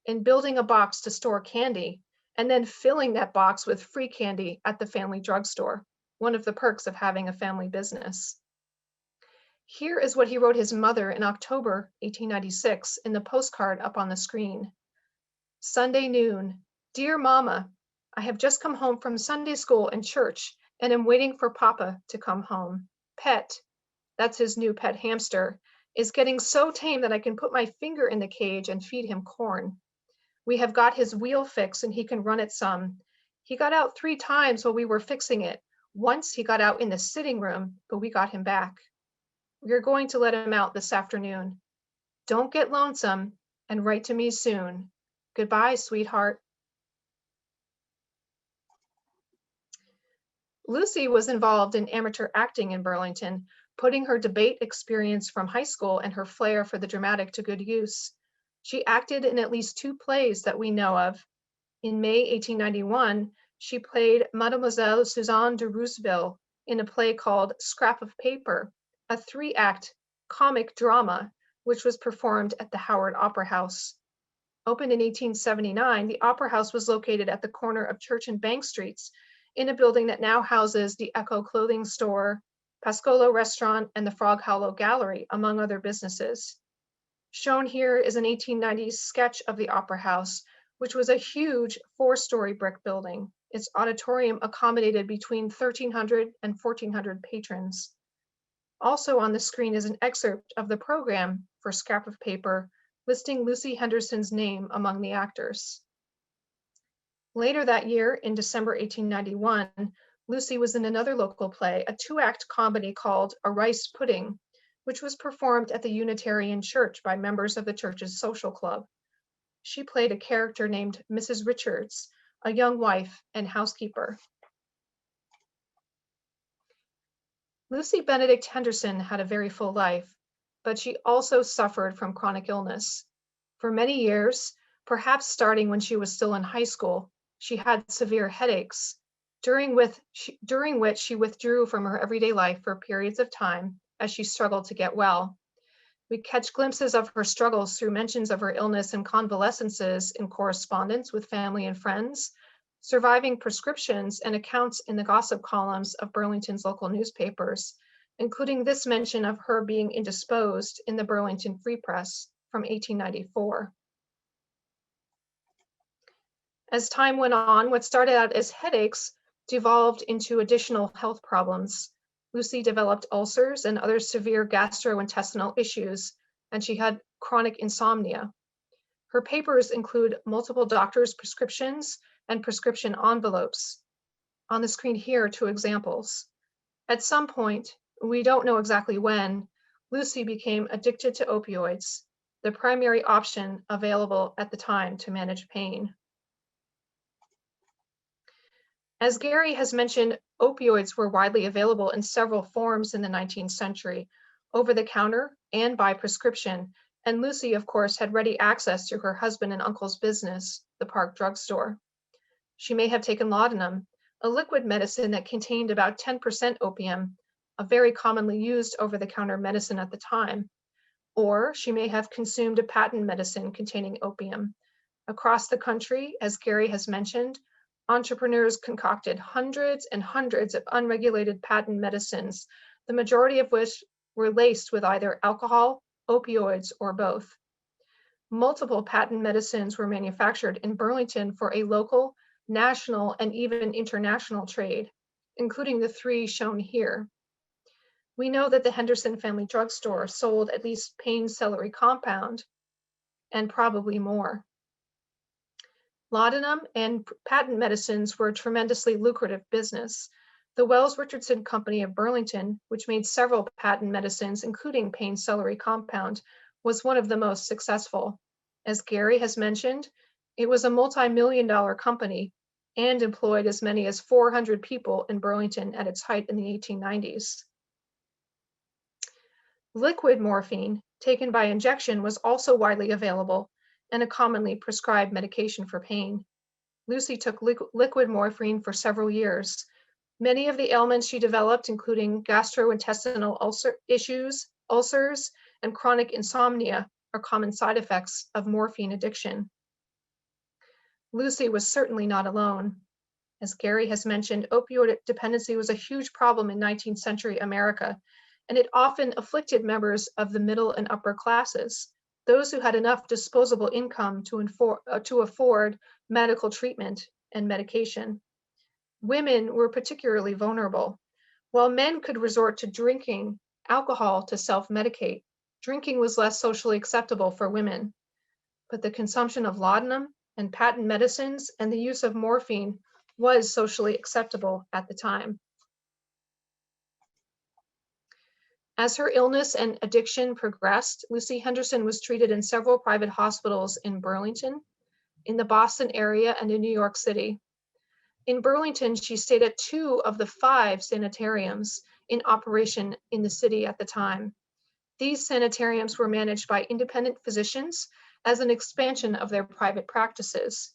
and building a box to store candy, and then filling that box with free candy at the family drugstore, one of the perks of having a family business. Here is what he wrote his mother in October 1896 in the postcard up on the screen. Sunday noon. Dear Mama, I have just come home from Sunday school and church and am waiting for Papa to come home. Pet, that's his new pet hamster, is getting so tame that I can put my finger in the cage and feed him corn. We have got his wheel fixed and he can run it some. He got out 3 times while we were fixing it. Once he got out in the sitting room, but we got him back. We're going to let him out this afternoon. Don't get lonesome and write to me soon. Goodbye, sweetheart. Lucy was involved in amateur acting in Burlington, putting her debate experience from high school and her flair for the dramatic to good use. She acted in at least 2 plays that we know of. In May 1891, she played Mademoiselle Suzanne de Roosevelt in a play called Scrap of Paper, a 3-act comic drama, which was performed at the Howard Opera House. Opened in 1879, the Opera House was located at the corner of Church and Bank Streets in a building that now houses the Echo Clothing Store, Pascolo Restaurant, and the Frog Hollow Gallery, among other businesses. Shown here is an 1890s sketch of the Opera House, which was a huge 4-story brick building. Its auditorium accommodated between 1,300 and 1,400 patrons. Also on the screen is an excerpt of the program for Scrap of Paper, listing Lucy Henderson's name among the actors. Later that year, in December 1891, Lucy was in another local play, a 2-act comedy called A Rice Pudding, which was performed at the Unitarian Church by members of the church's social club. She played a character named Mrs. Richards, a young wife and housekeeper. Lucy Benedict Henderson had a very full life, but she also suffered from chronic illness. For many years, perhaps starting when she was still in high school, she had severe headaches, during which she withdrew from her everyday life for periods of time as she struggled to get well. We catch glimpses of her struggles through mentions of her illness and convalescences in correspondence with family and friends, surviving prescriptions, and accounts in the gossip columns of Burlington's local newspapers, including this mention of her being indisposed in the Burlington Free Press from 1894. As time went on, what started out as headaches devolved into additional health problems. Lucy developed ulcers and other severe gastrointestinal issues, and she had chronic insomnia. Her papers include multiple doctors' prescriptions and prescription envelopes. On the screen here are 2 examples. At some point, we don't know exactly when, Lucy became addicted to opioids, the primary option available at the time to manage pain. As Gary has mentioned, opioids were widely available in several forms in the 19th century, over the counter and by prescription, and Lucy, of course, had ready access to her husband and uncle's business, the Park Drug Store. She may have taken laudanum, a liquid medicine that contained about 10% opium, a very commonly used over-the-counter medicine at the time, or she may have consumed a patent medicine containing opium. Across the country, as Gary has mentioned, entrepreneurs concocted hundreds and hundreds of unregulated patent medicines, the majority of which were laced with either alcohol, opioids, or both. Multiple patent medicines were manufactured in Burlington for a local, national, and even international trade, including the 3 shown here. We know that the Henderson Family Drugstore sold at least pain celery compound, and probably more. Laudanum and patent medicines were a tremendously lucrative business. The Wells Richardson Company of Burlington, which made several patent medicines, including pain celery compound, was one of the most successful. As Gary has mentioned, it was a multi-million-dollar company and employed as many as 400 people in Burlington at its height in the 1890s. Liquid morphine, taken by injection, was also widely available and a commonly prescribed medication for pain. Lucy took liquid morphine for several years. Many of the ailments she developed, including gastrointestinal ulcers, and chronic insomnia, are common side effects of morphine addiction. Lucy was certainly not alone. As Gary has mentioned, opioid dependency was a huge problem in 19th century America, and it often afflicted members of the middle and upper classes, those who had enough disposable income to afford medical treatment and medication. Women were particularly vulnerable. While men could resort to drinking alcohol to self-medicate, Drinking was less socially acceptable for women, but the consumption of laudanum and patent medicines and the use of morphine was socially acceptable at the time. As her illness and addiction progressed, Lucy Henderson was treated in several private hospitals in Burlington, in the Boston area, and in New York City. In Burlington, she stayed at 2 of the 5 sanitariums in operation in the city at the time. These sanitariums were managed by independent physicians as an expansion of their private practices.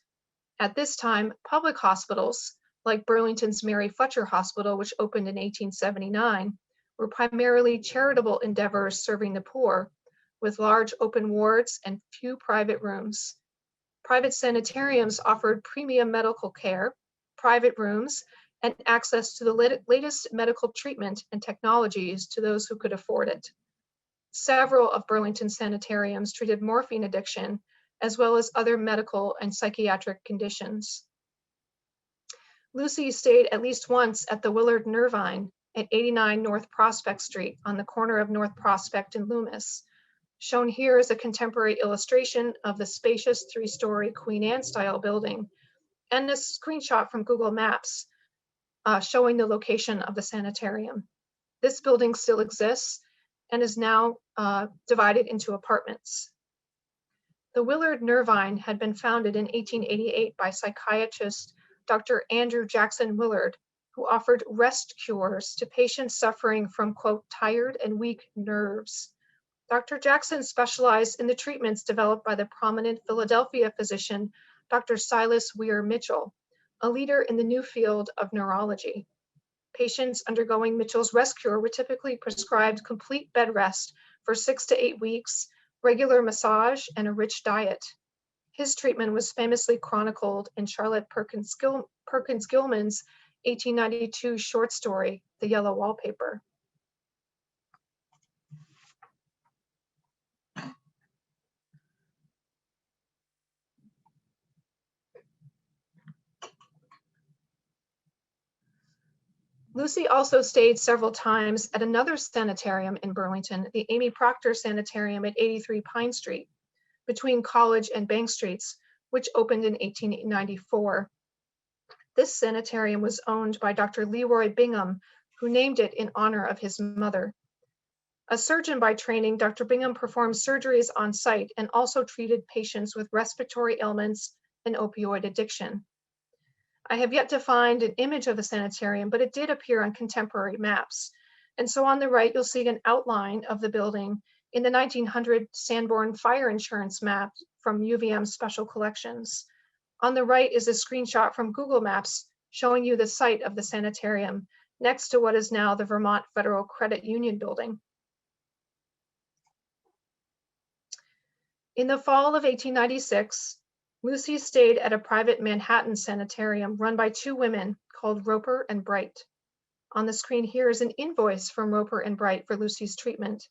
At this time, public hospitals, like Burlington's Mary Fletcher Hospital, which opened in 1879, were primarily charitable endeavors serving the poor, with large open wards and few private rooms. Private sanitariums offered premium medical care, private rooms, and access to the latest medical treatment and technologies to those who could afford it. Several of Burlington's sanitariums treated morphine addiction, as well as other medical and psychiatric conditions. Lucy stayed at least once at the Willard Nervine at 89 North Prospect Street on the corner of North Prospect and Loomis. Shown here is a contemporary illustration of the spacious 3-story Queen Anne style building and a screenshot from Google Maps showing the location of the sanitarium. This building still exists and is now divided into apartments. The Willard Nervine had been founded in 1888 by psychiatrist Dr. Andrew Jackson Willard, who offered rest cures to patients suffering from, quote, tired and weak nerves. Dr. Jackson specialized in the treatments developed by the prominent Philadelphia physician, Dr. Silas Weir Mitchell, a leader in the new field of neurology. Patients undergoing Mitchell's rest cure were typically prescribed complete bed rest for 6 to 8 weeks, regular massage, and a rich diet. His treatment was famously chronicled in Charlotte Perkins Gilman's 1892 short story, The Yellow Wallpaper. Lucy also stayed several times at another sanitarium in Burlington, the Amy Proctor Sanitarium at 83 Pine Street, between College and Bank Streets, which opened in 1894. This sanitarium was owned by Dr. Leroy Bingham, who named it in honor of his mother. A surgeon by training, Dr. Bingham performed surgeries on site and also treated patients with respiratory ailments and opioid addiction. I have yet to find an image of the sanitarium, but it did appear on contemporary maps. And so on the right, you'll see an outline of the building in the 1900 Sanborn fire insurance map from UVM Special Collections. On the right is a screenshot from Google Maps showing you the site of the sanitarium next to what is now the Vermont Federal Credit Union building. In the fall of 1896, Lucy stayed at a private Manhattan sanitarium run by 2 women called Roper and Bright. On the screen here is an invoice from Roper and Bright for Lucy's treatment.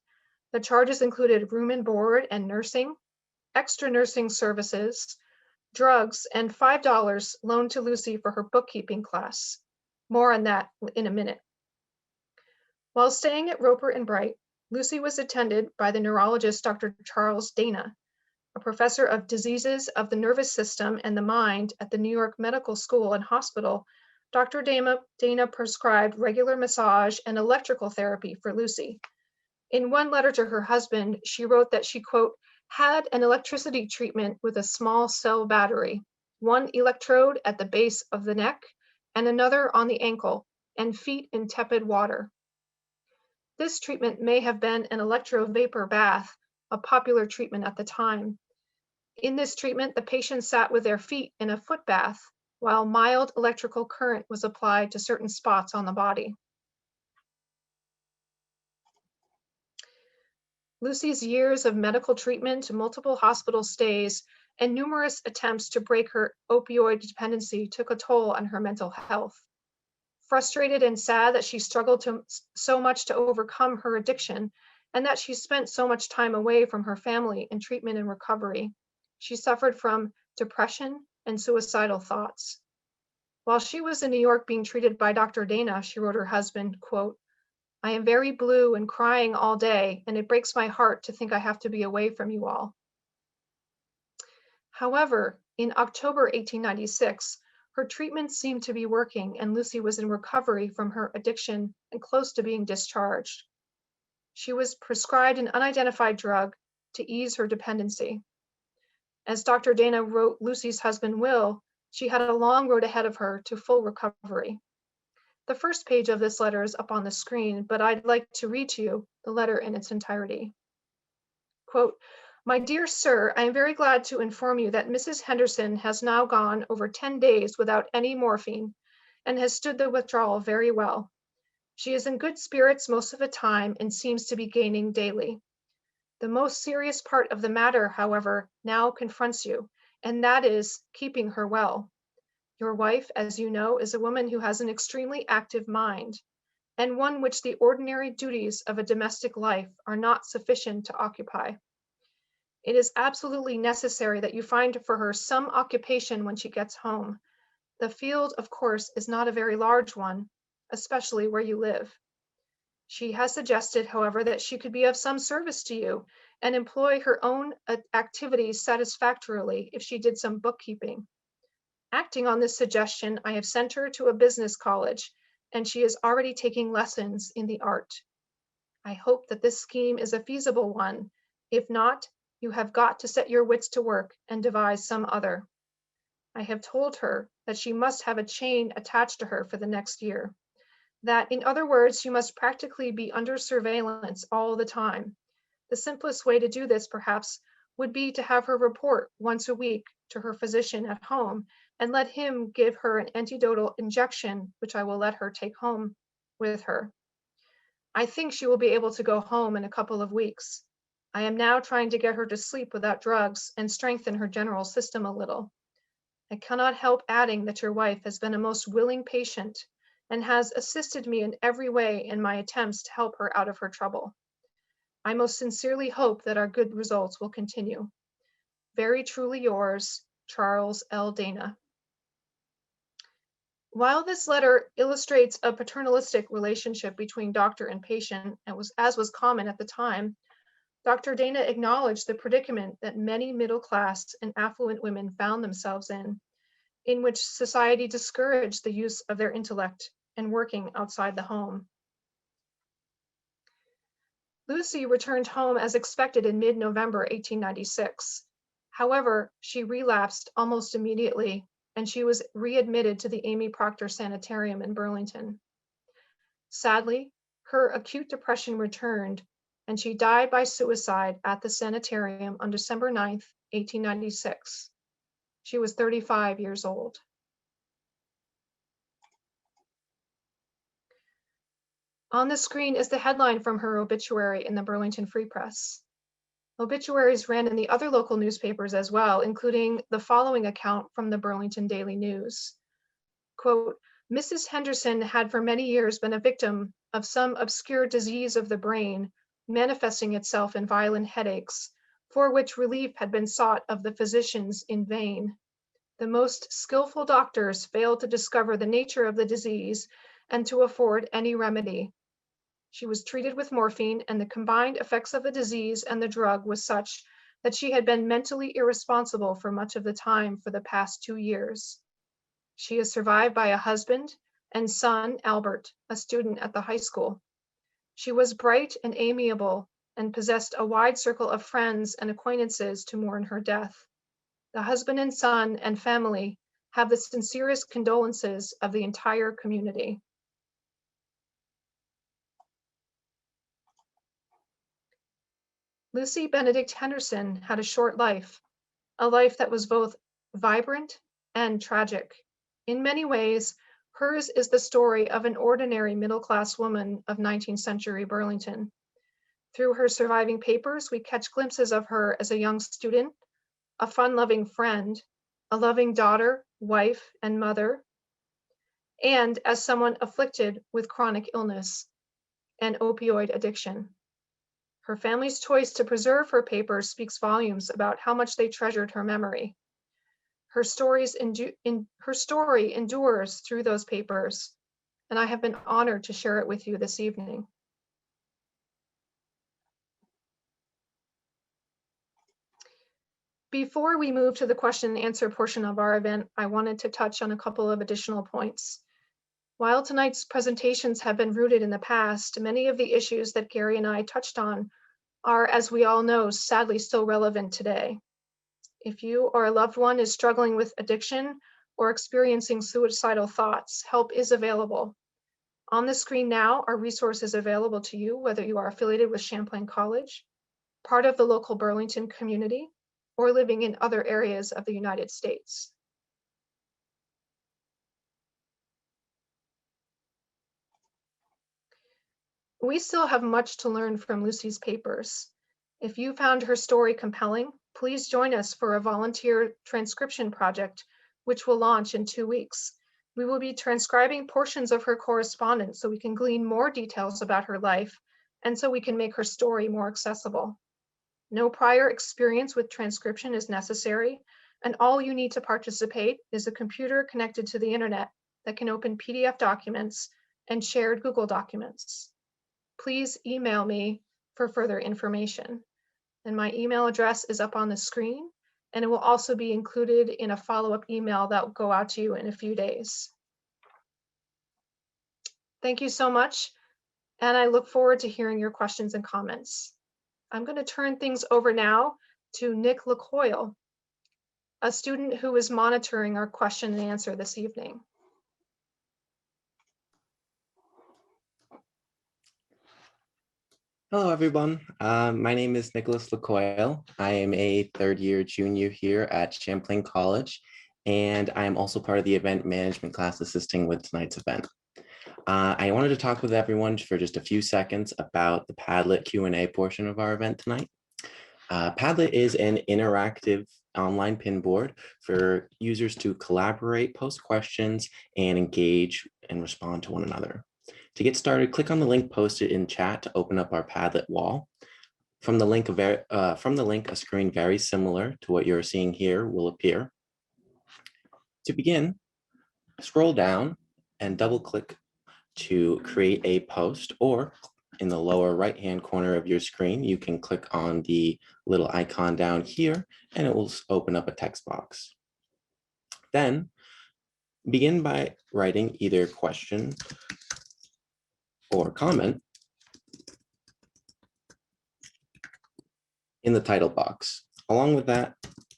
The charges included room and board and nursing, extra nursing services, drugs, and $5 loaned to Lucy for her bookkeeping class. More on that in a minute. While staying at Roper and Bright, Lucy was attended by the neurologist Dr. Charles Dana, a professor of diseases of the nervous system and the mind at the New York Medical School and Hospital. Dr. Dana prescribed regular massage and electrical therapy for Lucy. In one letter to her husband, she wrote that she, quote, had an electricity treatment with a small cell battery, one electrode at the base of the neck and another on the ankle, and feet in tepid water. This treatment may have been an electrovapor bath, a popular treatment at the time. In this treatment, the patient sat with their feet in a foot bath, while mild electrical current was applied to certain spots on the body. Lucy's years of medical treatment, multiple hospital stays, and numerous attempts to break her opioid dependency took a toll on her mental health. Frustrated and sad that she struggled so much to overcome her addiction, and that she spent so much time away from her family in treatment and recovery, she suffered from depression and suicidal thoughts. While she was in New York being treated by Dr. Dana, she wrote her husband, quote, I am very blue and crying all day, and it breaks my heart to think I have to be away from you all. However, in October 1896, her treatment seemed to be working, and Lucy was in recovery from her addiction and close to being discharged. She was prescribed an unidentified drug to ease her dependency. As Dr. Dana wrote Lucy's husband, Will, she had a long road ahead of her to full recovery. The first page of this letter is up on the screen, but I'd like to read to you the letter in its entirety. Quote, "My dear sir, I am very glad to inform you that Mrs. Henderson has now gone over 10 days without any morphine and has stood the withdrawal very well. She is in good spirits most of the time and seems to be gaining daily. The most serious part of the matter, however, now confronts you, and that is keeping her well. Your wife, as you know, is a woman who has an extremely active mind, and one which the ordinary duties of a domestic life are not sufficient to occupy. It is absolutely necessary that you find for her some occupation when she gets home. The field, of course, is not a very large one, especially where you live. She has suggested, however, that she could be of some service to you and employ her own activities satisfactorily if she did some bookkeeping. Acting on this suggestion, I have sent her to a business college, and she is already taking lessons in the art. I hope that this scheme is a feasible one. If not, you have got to set your wits to work and devise some other. I have told her that she must have a chain attached to her for the next year. That, in other words, she must practically be under surveillance all the time. The simplest way to do this, perhaps, would be to have her report once a week to her physician at home and let him give her an antidotal injection, which I will let her take home with her. I think she will be able to go home in a couple of weeks. I am now trying to get her to sleep without drugs and strengthen her general system a little. I cannot help adding that your wife has been a most willing patient and has assisted me in every way in my attempts to help her out of her trouble. I most sincerely hope that our good results will continue. Very truly yours, Charles L. Dana." While this letter illustrates a paternalistic relationship between doctor and patient, as was common at the time, Dr. Dana acknowledged the predicament that many middle-class and affluent women found themselves in which society discouraged the use of their intellect and working outside the home. Lucy returned home as expected in mid-November 1896. However, she relapsed almost immediately, and she was readmitted to the Amy Proctor Sanitarium in Burlington. Sadly, her acute depression returned, and she died by suicide at the sanitarium on December 9th, 1896. She was 35 years old. On the screen is the headline from her obituary in the Burlington Free Press. Obituaries ran in the other local newspapers as well, including the following account from the Burlington Daily News. Quote, "Mrs. Henderson had for many years been a victim of some obscure disease of the brain, manifesting itself in violent headaches, for which relief had been sought of the physicians in vain. The most skillful doctors failed to discover the nature of the disease and to afford any remedy. She was treated with morphine, and the combined effects of the disease and the drug was such that she had been mentally irresponsible for much of the time for the past 2 years. She is survived by a husband and son, Albert, a student at the high school. She was bright and amiable and possessed a wide circle of friends and acquaintances to mourn her death. The husband and son and family have the sincerest condolences of the entire community." Lucy Benedict Henderson had a short life, a life that was both vibrant and tragic. In many ways, hers is the story of an ordinary middle-class woman of 19th century Burlington. Through her surviving papers, we catch glimpses of her as a young student, a fun-loving friend, a loving daughter, wife, and mother, and as someone afflicted with chronic illness and opioid addiction. Her family's choice to preserve her papers speaks volumes about how much they treasured her memory. Her story endures through those papers, and I have been honored to share it with you this evening. Before we move to the question and answer portion of our event, I wanted to touch on a couple of additional points. While tonight's presentations have been rooted in the past, many of the issues that Gary and I touched on are, as we all know, sadly still relevant today. If you or a loved one is struggling with addiction or experiencing suicidal thoughts, help is available. On the screen now are resources available to you, whether you are affiliated with Champlain College, part of the local Burlington community, or living in other areas of the United States. We still have much to learn from Lucy's papers. If you found her story compelling, please join us for a volunteer transcription project, which will launch in 2 weeks. We will be transcribing portions of her correspondence so we can glean more details about her life and so we can make her story more accessible. No prior experience with transcription is necessary, and all you need to participate is a computer connected to the internet that can open PDF documents and shared Google documents. Please email me for further information. And my email address is up on the screen, and it will also be included in a follow-up email that will go out to you in a few days. Thank you so much, and I look forward to hearing your questions and comments. I'm going to turn things over now to Nick LaCoyle, a student who is monitoring our question and answer this evening. Hello, everyone. My name is Nicholas LaCoyle. I am a third-year junior here at Champlain College, and I am also part of the event management class assisting with tonight's event. I wanted to talk with everyone for just a few seconds about the Padlet Q&A portion of our event tonight. Padlet is an interactive online pinboard for users to collaborate, post questions, and engage and respond to one another. To get started, click on the link posted in chat to open up our Padlet wall. From the link, a screen very similar to what you're seeing here will appear. To begin, scroll down and double-click to create a post, or in the lower right-hand corner of your screen, you can click on the little icon down here and it will open up a text box. Then begin by writing either question or comment in the title box. Along with that,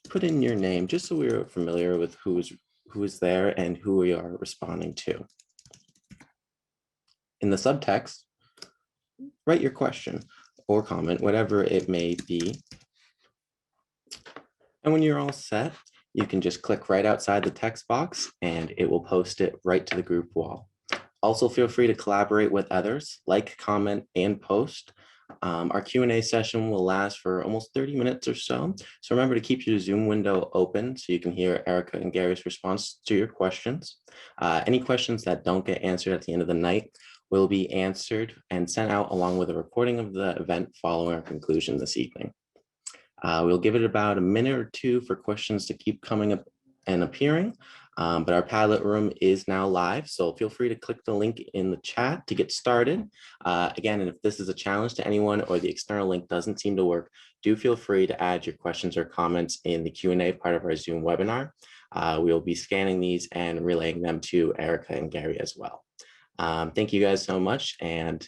put in your name just so we're familiar with who is there and who we are responding to. In the subtext, write your question or comment, whatever it may be. And when you're all set, you can just click right outside the text box and it will post it right to the group wall. Also, feel free to collaborate with others, like, comment, and post. Our Q&A session will last for almost 30 minutes or so. So remember to keep your Zoom window open so you can hear Erica and Gary's response to your questions. Any questions that don't get answered at the end of the night will be answered and sent out along with a recording of the event following our conclusion this evening. We'll give it about a minute or two for questions to keep coming up and appearing. But our Padlet room is now live, so feel free to click the link in the chat to get started. Again, and if this is a challenge to anyone or the external link doesn't seem to work, do feel free to add your questions or comments in the Q&A part of our Zoom webinar. We will be scanning these and relaying them to Erica and Gary as well. Thank you guys so much, and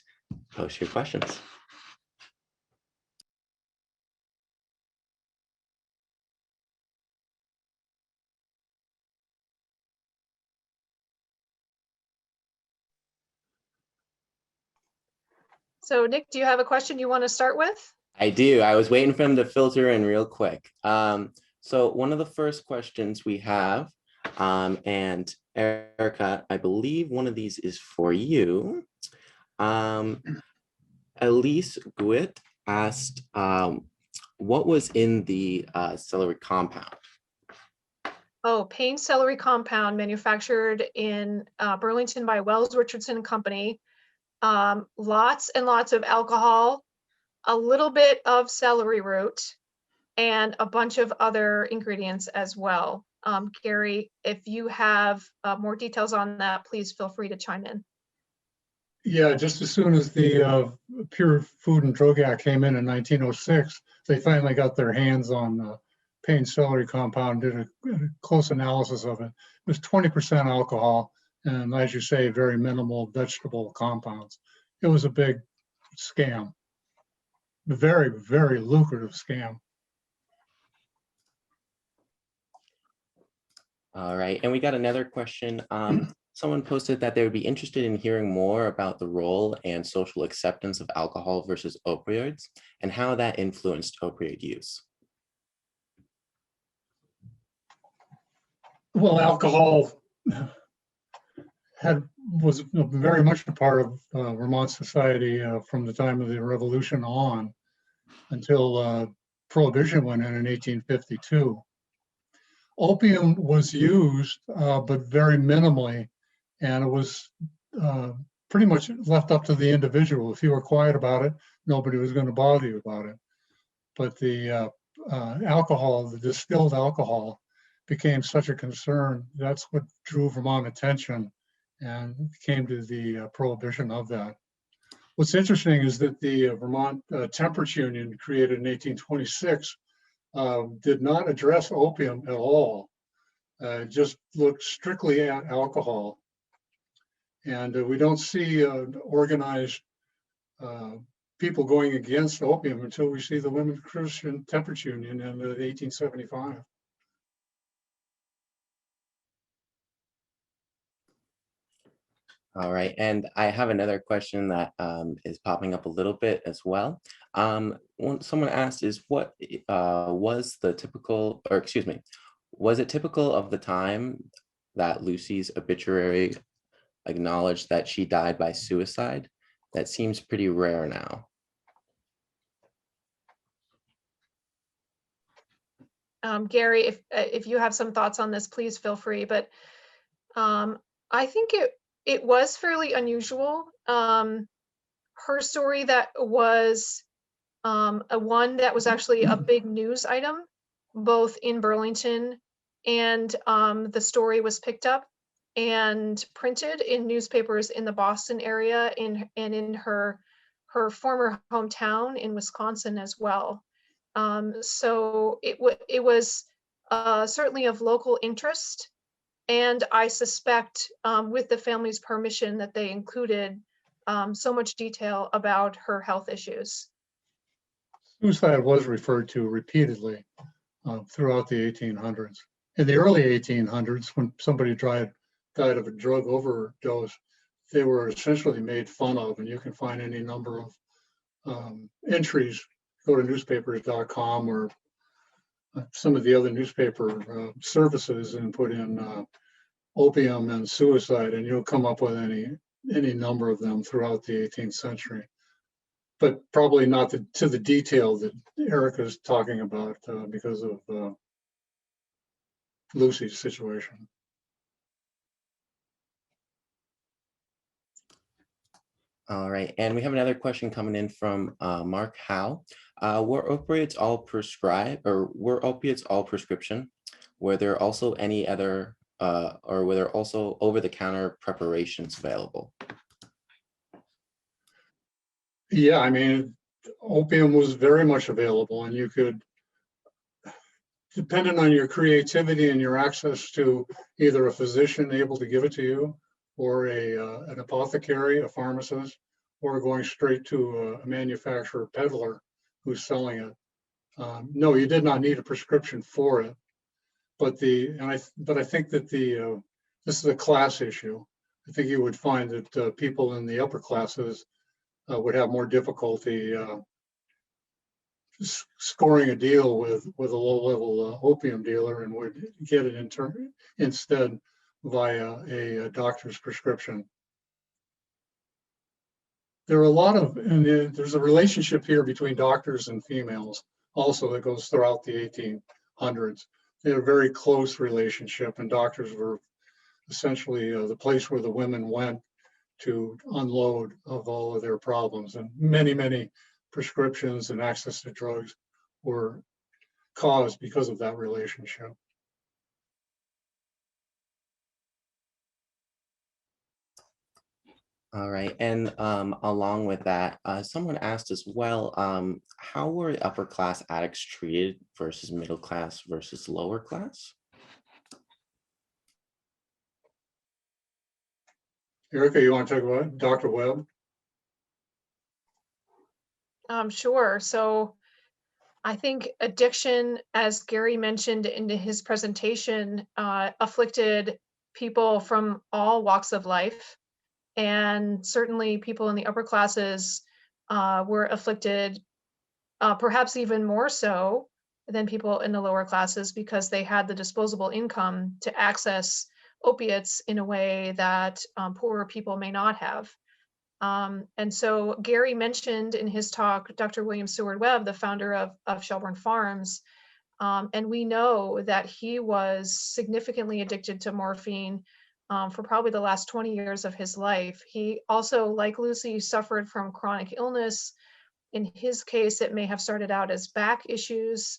post your questions. So Nick, do you have a question you want to start with? I do. I was waiting for him to filter in real quick. So one of the first questions we have, and Erica, I believe one of these is for you. Elise Guit asked, what was in the celery compound? Oh, Payne celery compound manufactured in Burlington by Wells Richardson Company. Lots and lots of alcohol, a little bit of celery root, and a bunch of other ingredients as well. Gary, if you have more details on that, please feel free to chime in. Yeah, just as soon as the Pure Food and Drug Act came in 1906, they finally got their hands on pain celery compound, did a close analysis of it. It was 20% alcohol, and as you say, very minimal vegetable compounds. It was a big scam, very, very lucrative scam. All right, and we got another question. Someone posted that they would be interested in hearing more about the role and social acceptance of alcohol versus opioids and how that influenced opioid use. Well, alcohol was very much a part of Vermont society from the time of the Revolution on until Prohibition went in 1852. Opium was used, but very minimally, and it was pretty much left up to the individual. If you were quiet about it, nobody was going to bother you about it. But the alcohol, the distilled alcohol, became such a concern. That's what drew Vermont attention and came to the prohibition of that. What's interesting is that the Vermont Temperance Union, created in 1826, did not address opium at all, just looked strictly at alcohol. And we don't see organized people going against opium until we see the Women's Christian Temperance Union in 1875. All right, and I have another question that is popping up a little bit as well. Someone asked, what was the typical, or excuse me, was it typical of the time that Lucy's obituary acknowledged that she died by suicide? That seems pretty rare now. Gary, if you have some thoughts on this, please feel free. But I think it was fairly unusual. Her story that was one that was actually a big news item, both in Burlington, and the story was picked up and printed in newspapers in the Boston area and in her former hometown in Wisconsin as well. So it was certainly of local interest. And I suspect with the family's permission that they included so much detail about her health issues. Suicide was referred to repeatedly throughout the 1800s. In the early 1800s, when somebody died of a drug overdose, they were essentially made fun of, and you can find any number of entries. Go to newspapers.com or some of the other newspaper services and put in opium and suicide, and you'll come up with any number of them throughout the 18th century. But probably not to the detail that Erica's talking about because of Lucy's situation. All right, and we have another question coming in from Mark Howe. Were opiates all prescribed, or were opiates all prescription? Were there also any other, or were there also over-the-counter preparations available? Yeah, I mean, opium was very much available, and you could, depending on your creativity and your access to either a physician able to give it to you, or an apothecary, a pharmacist, or going straight to a manufacturer peddler who's selling it. No, you did not need a prescription for it, but I think that this is a class issue. I think you would find that people in the upper classes would have more difficulty scoring a deal with a low-level opium dealer, and would get it instead via a doctor's prescription. There are a lot of, and there's a relationship here between doctors and females also that goes throughout the 1800s. They had a very close relationship, and doctors were essentially the place where the women went to unload of all of their problems. And many, many prescriptions and access to drugs were caused because of that relationship. All right, and along with that, someone asked as well, how were upper class addicts treated versus middle class versus lower class? Erica, you want to talk about Dr. Webb? Sure. So I think addiction, as Gary mentioned in his presentation, afflicted people from all walks of life. And certainly people in the upper classes were afflicted perhaps even more so than people in the lower classes because they had the disposable income to access opiates in a way that poorer people may not have. And so Gary mentioned in his talk, Dr. William Seward Webb, the founder of Shelburne Farms, and we know that he was significantly addicted to morphine for probably the last 20 years of his life. He also, like Lucy, suffered from chronic illness. In his case, it may have started out as back issues,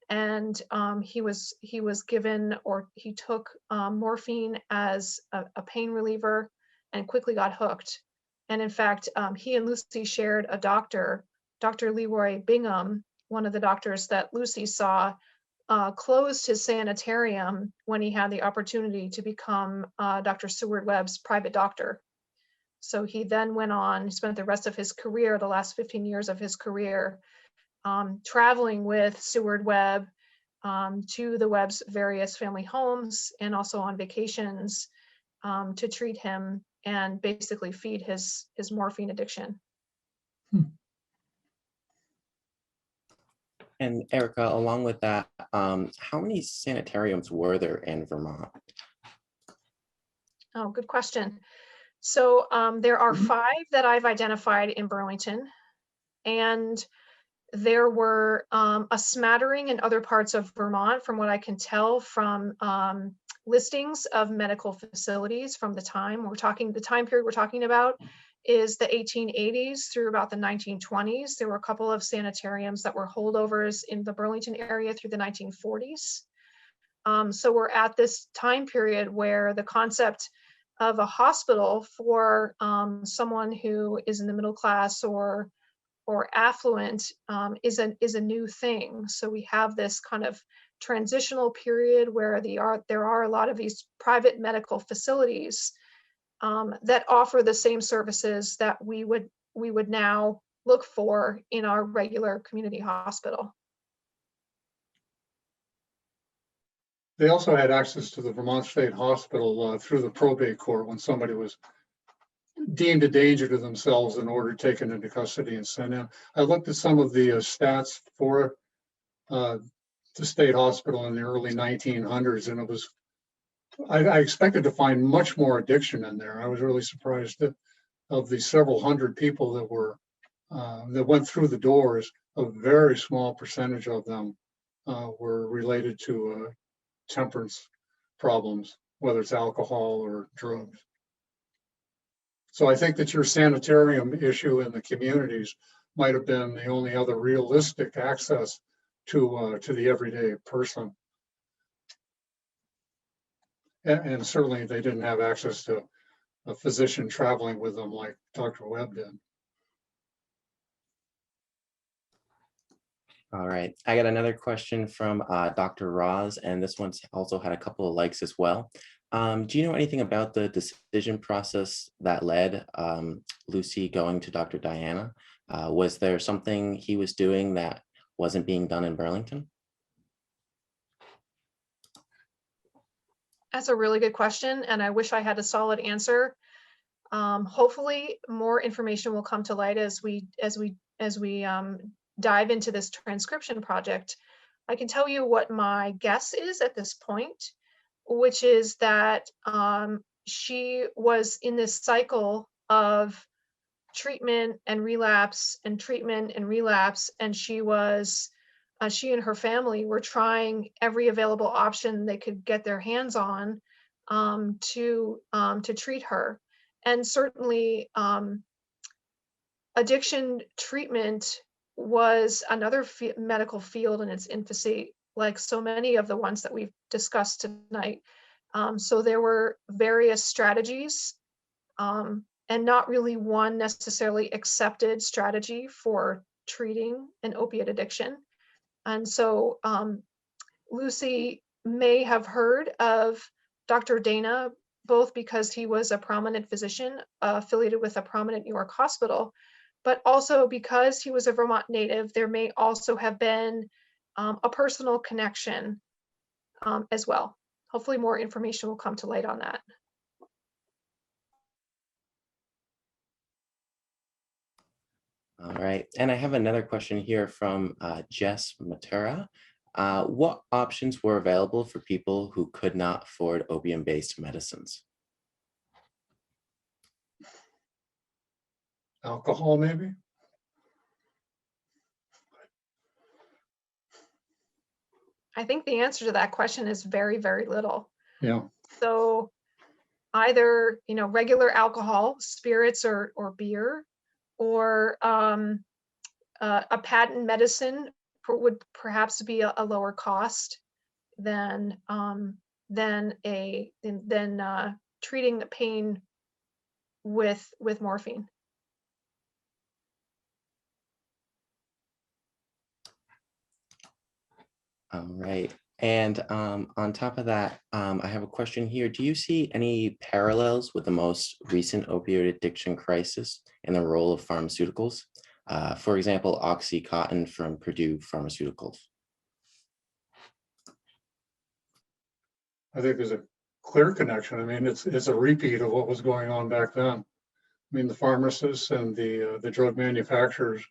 and he was given, or he took morphine as a pain reliever and quickly got hooked. And in fact, he and Lucy shared a doctor, Dr. Leroy Bingham, one of the doctors that Lucy saw, closed his sanitarium when he had the opportunity to become Dr. Seward Webb's private doctor. So he then went on, spent the rest of his career, the last 15 years of his career, traveling with Seward Webb to the Webb's various family homes and also on vacations to treat him and basically feed his morphine addiction. And Erica, along with that, how many sanitariums were there in Vermont? Oh, good question. So there are 5 that I've identified in Burlington, and there were a smattering in other parts of Vermont, from what I can tell from listings of medical facilities from the time the time period we're talking about is the 1880s through about the 1920s. There were a couple of sanitariums that were holdovers in the Burlington area through the 1940s. So we're at this time period where the concept of a hospital for someone who is in the middle class or affluent is a new thing. So we have this kind of transitional period where there are a lot of these private medical facilities that offer the same services that we would now look for in our regular community hospital. They also had access to the Vermont State Hospital through the probate court when somebody was deemed a danger to themselves in order taken into custody and sent in. I looked at some of the stats for the state hospital in the early 1900s, and it was, I expected to find much more addiction in there. I was really surprised that of the several hundred people that were that went through the doors, a very small percentage of them were related to temperance problems, whether it's alcohol or drugs. So I think that your sanitarium issue in the communities might have been the only other realistic access to the everyday person. And certainly they didn't have access to a physician traveling with them like Dr. Webb did. All right, I got another question from Dr. Roz, and this one's also had a couple of likes as well. Do you know anything about the decision process that led Lucy going to Dr. Diana? Was there something he was doing that wasn't being done in Burlington? That's a really good question, and I wish I had a solid answer. Hopefully, more information will come to light as we dive into this transcription project. I can tell you what my guess is at this point, which is that she was in this cycle of treatment and relapse and treatment and relapse, and she and her family were trying every available option they could get their hands on to treat her. And certainly addiction treatment was another medical field in its infancy, like so many of the ones that we've discussed tonight. So there were various strategies and not really one necessarily accepted strategy for treating an opiate addiction. And so Lucy may have heard of Dr. Dana, both because he was a prominent physician affiliated with a prominent New York hospital, but also because he was a Vermont native, there may also have been a personal connection as well. Hopefully more information will come to light on that. All right, and I have another question here from Jess Matura. What options were available for people who could not afford opium-based medicines? Alcohol, maybe? I think the answer to that question is very, very little. Yeah. So either, regular alcohol, spirits or beer, or a patent medicine would perhaps be a lower cost than treating the pain with morphine. All right. And on top of that, I have a question here. Do you see any parallels with the most recent opioid addiction crisis and the role of pharmaceuticals? For example, OxyContin from Purdue Pharmaceuticals. I think there's a clear connection. I mean, it's a repeat of what was going on back then. I mean, the pharmacists and the drug manufacturers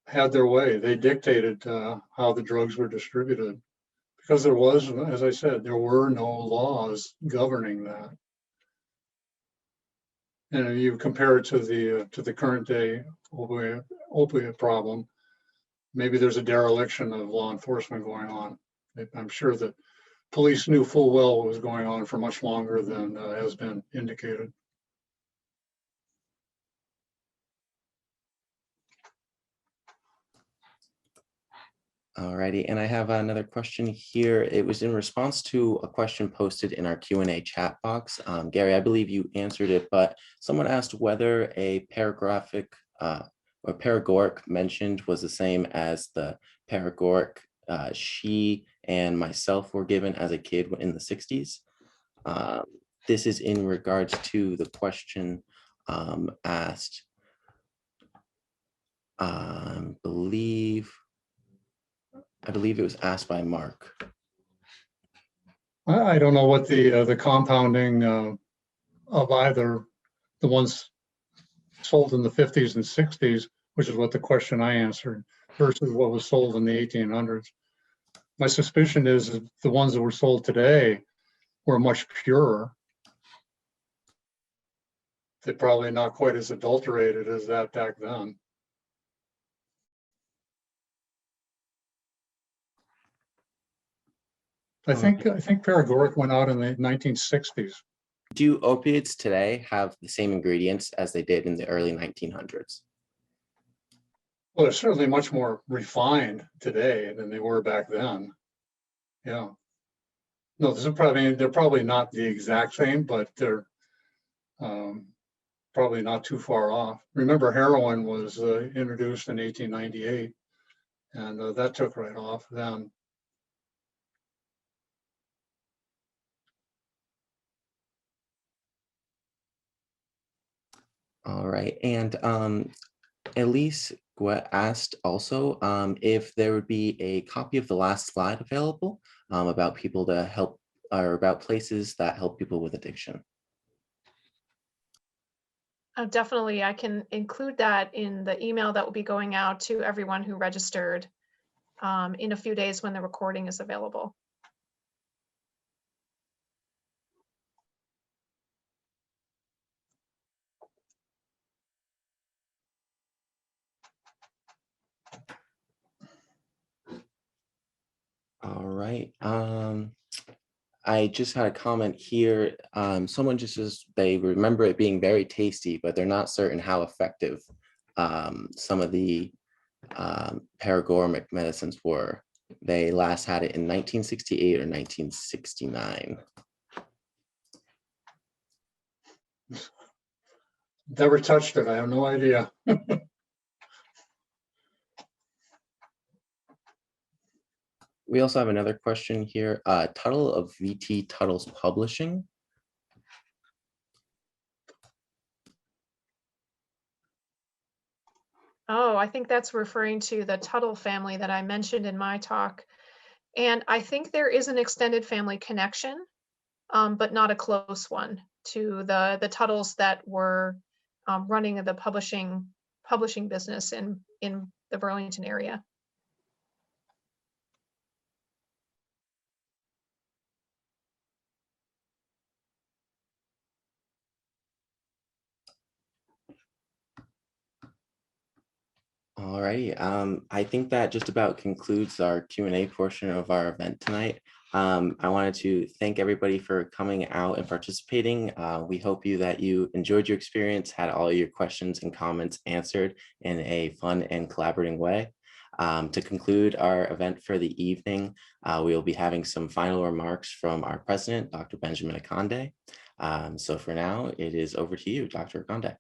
had their way. They dictated how the drugs were distributed because there was, as I said, there were no laws governing that. And if you compare it to the current day opiate problem, maybe there's a dereliction of law enforcement going on. I'm sure that police knew full well what was going on for much longer than has been indicated. Alrighty, and I have another question here. It was in response to a question posted in our Q&A chat box. Gary, I believe you answered it, but someone asked whether a paragraphic or paregoric mentioned was the same as the paregoric she and myself were given as a kid in the 60s. This is in regards to the question asked, I believe it was asked by Mark. I don't know what the compounding of either the ones sold in the 50s and 60s, which is what the question I answered, versus what was sold in the 1800s. My suspicion is that the ones that were sold today were much purer. They're probably not quite as adulterated as that back then. I think paregoric went out in the 1960s. Do opiates today have the same ingredients as they did in the early 1900s? Well, they're certainly much more refined today than they were back then. Yeah. No, they're probably not the exact same, but they're probably not too far off. Remember, heroin was introduced in 1898, and that took right off then. All right, and Elise asked also if there would be a copy of the last slide available about people to help, or about places that help people with addiction. Definitely, I can include that in the email that will be going out to everyone who registered in a few days when the recording is available. All right. I just had a comment here. Someone just says they remember it being very tasty, but they're not certain how effective some of the paregoric medicines were. They last had it in 1968 or 1969. Never touched it. I have no idea. We also have another question here. Title of VT Tuttle's Publishing. Oh, I think that's referring to the Tuttle family that I mentioned in my talk. And I think there is an extended family connection, but not a close one, to the Tuttles that were running the publishing business in the Burlington area. All righty. I think that just about concludes our Q&A portion of our event tonight. I wanted to thank everybody for coming out and participating. We hope that you enjoyed your experience, had all your questions and comments answered in a fun and collaborating way. To conclude our event for the evening, we will be having some final remarks from our president, Dr. Benjamin Akande. So for now, it is over to you, Dr. Akande.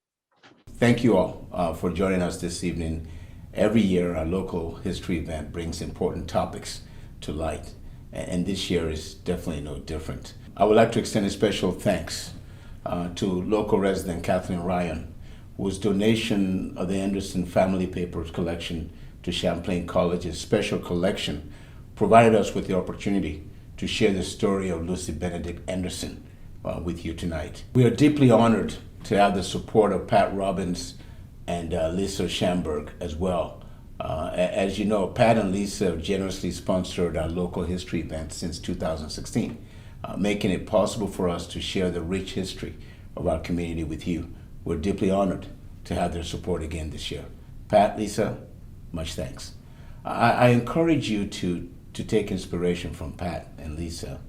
Thank you all for joining us this evening. Every year, our local history event brings important topics to light, and this year is definitely no different. I would like to extend a special thanks to local resident Kathleen Ryan, whose donation of the Henderson family papers collection to Champlain College's special collection provided us with the opportunity to share the story of Lucy Benedict Henderson with you tonight. We are deeply honored to have the support of Pat Robbins and Lisa Schamberg as well. As you know, Pat and Lisa have generously sponsored our local history event since 2016, making it possible for us to share the rich history of our community with you. We're deeply honored to have their support again this year. Pat, Lisa, much thanks. I encourage you to take inspiration from Pat and Lisa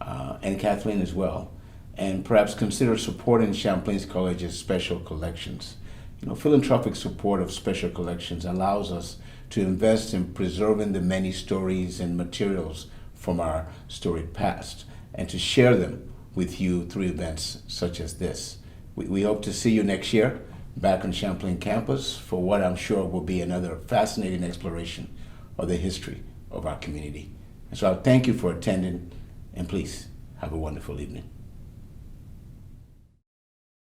and Kathleen as well, and perhaps consider supporting Champlain College's special collections. You know, philanthropic support of special collections allows us to invest in preserving the many stories and materials from our storied past and to share them with you through events such as this. We hope to see you next year back on Champlain campus for what I'm sure will be another fascinating exploration of the history of our community. And so I thank you for attending, and please have a wonderful evening.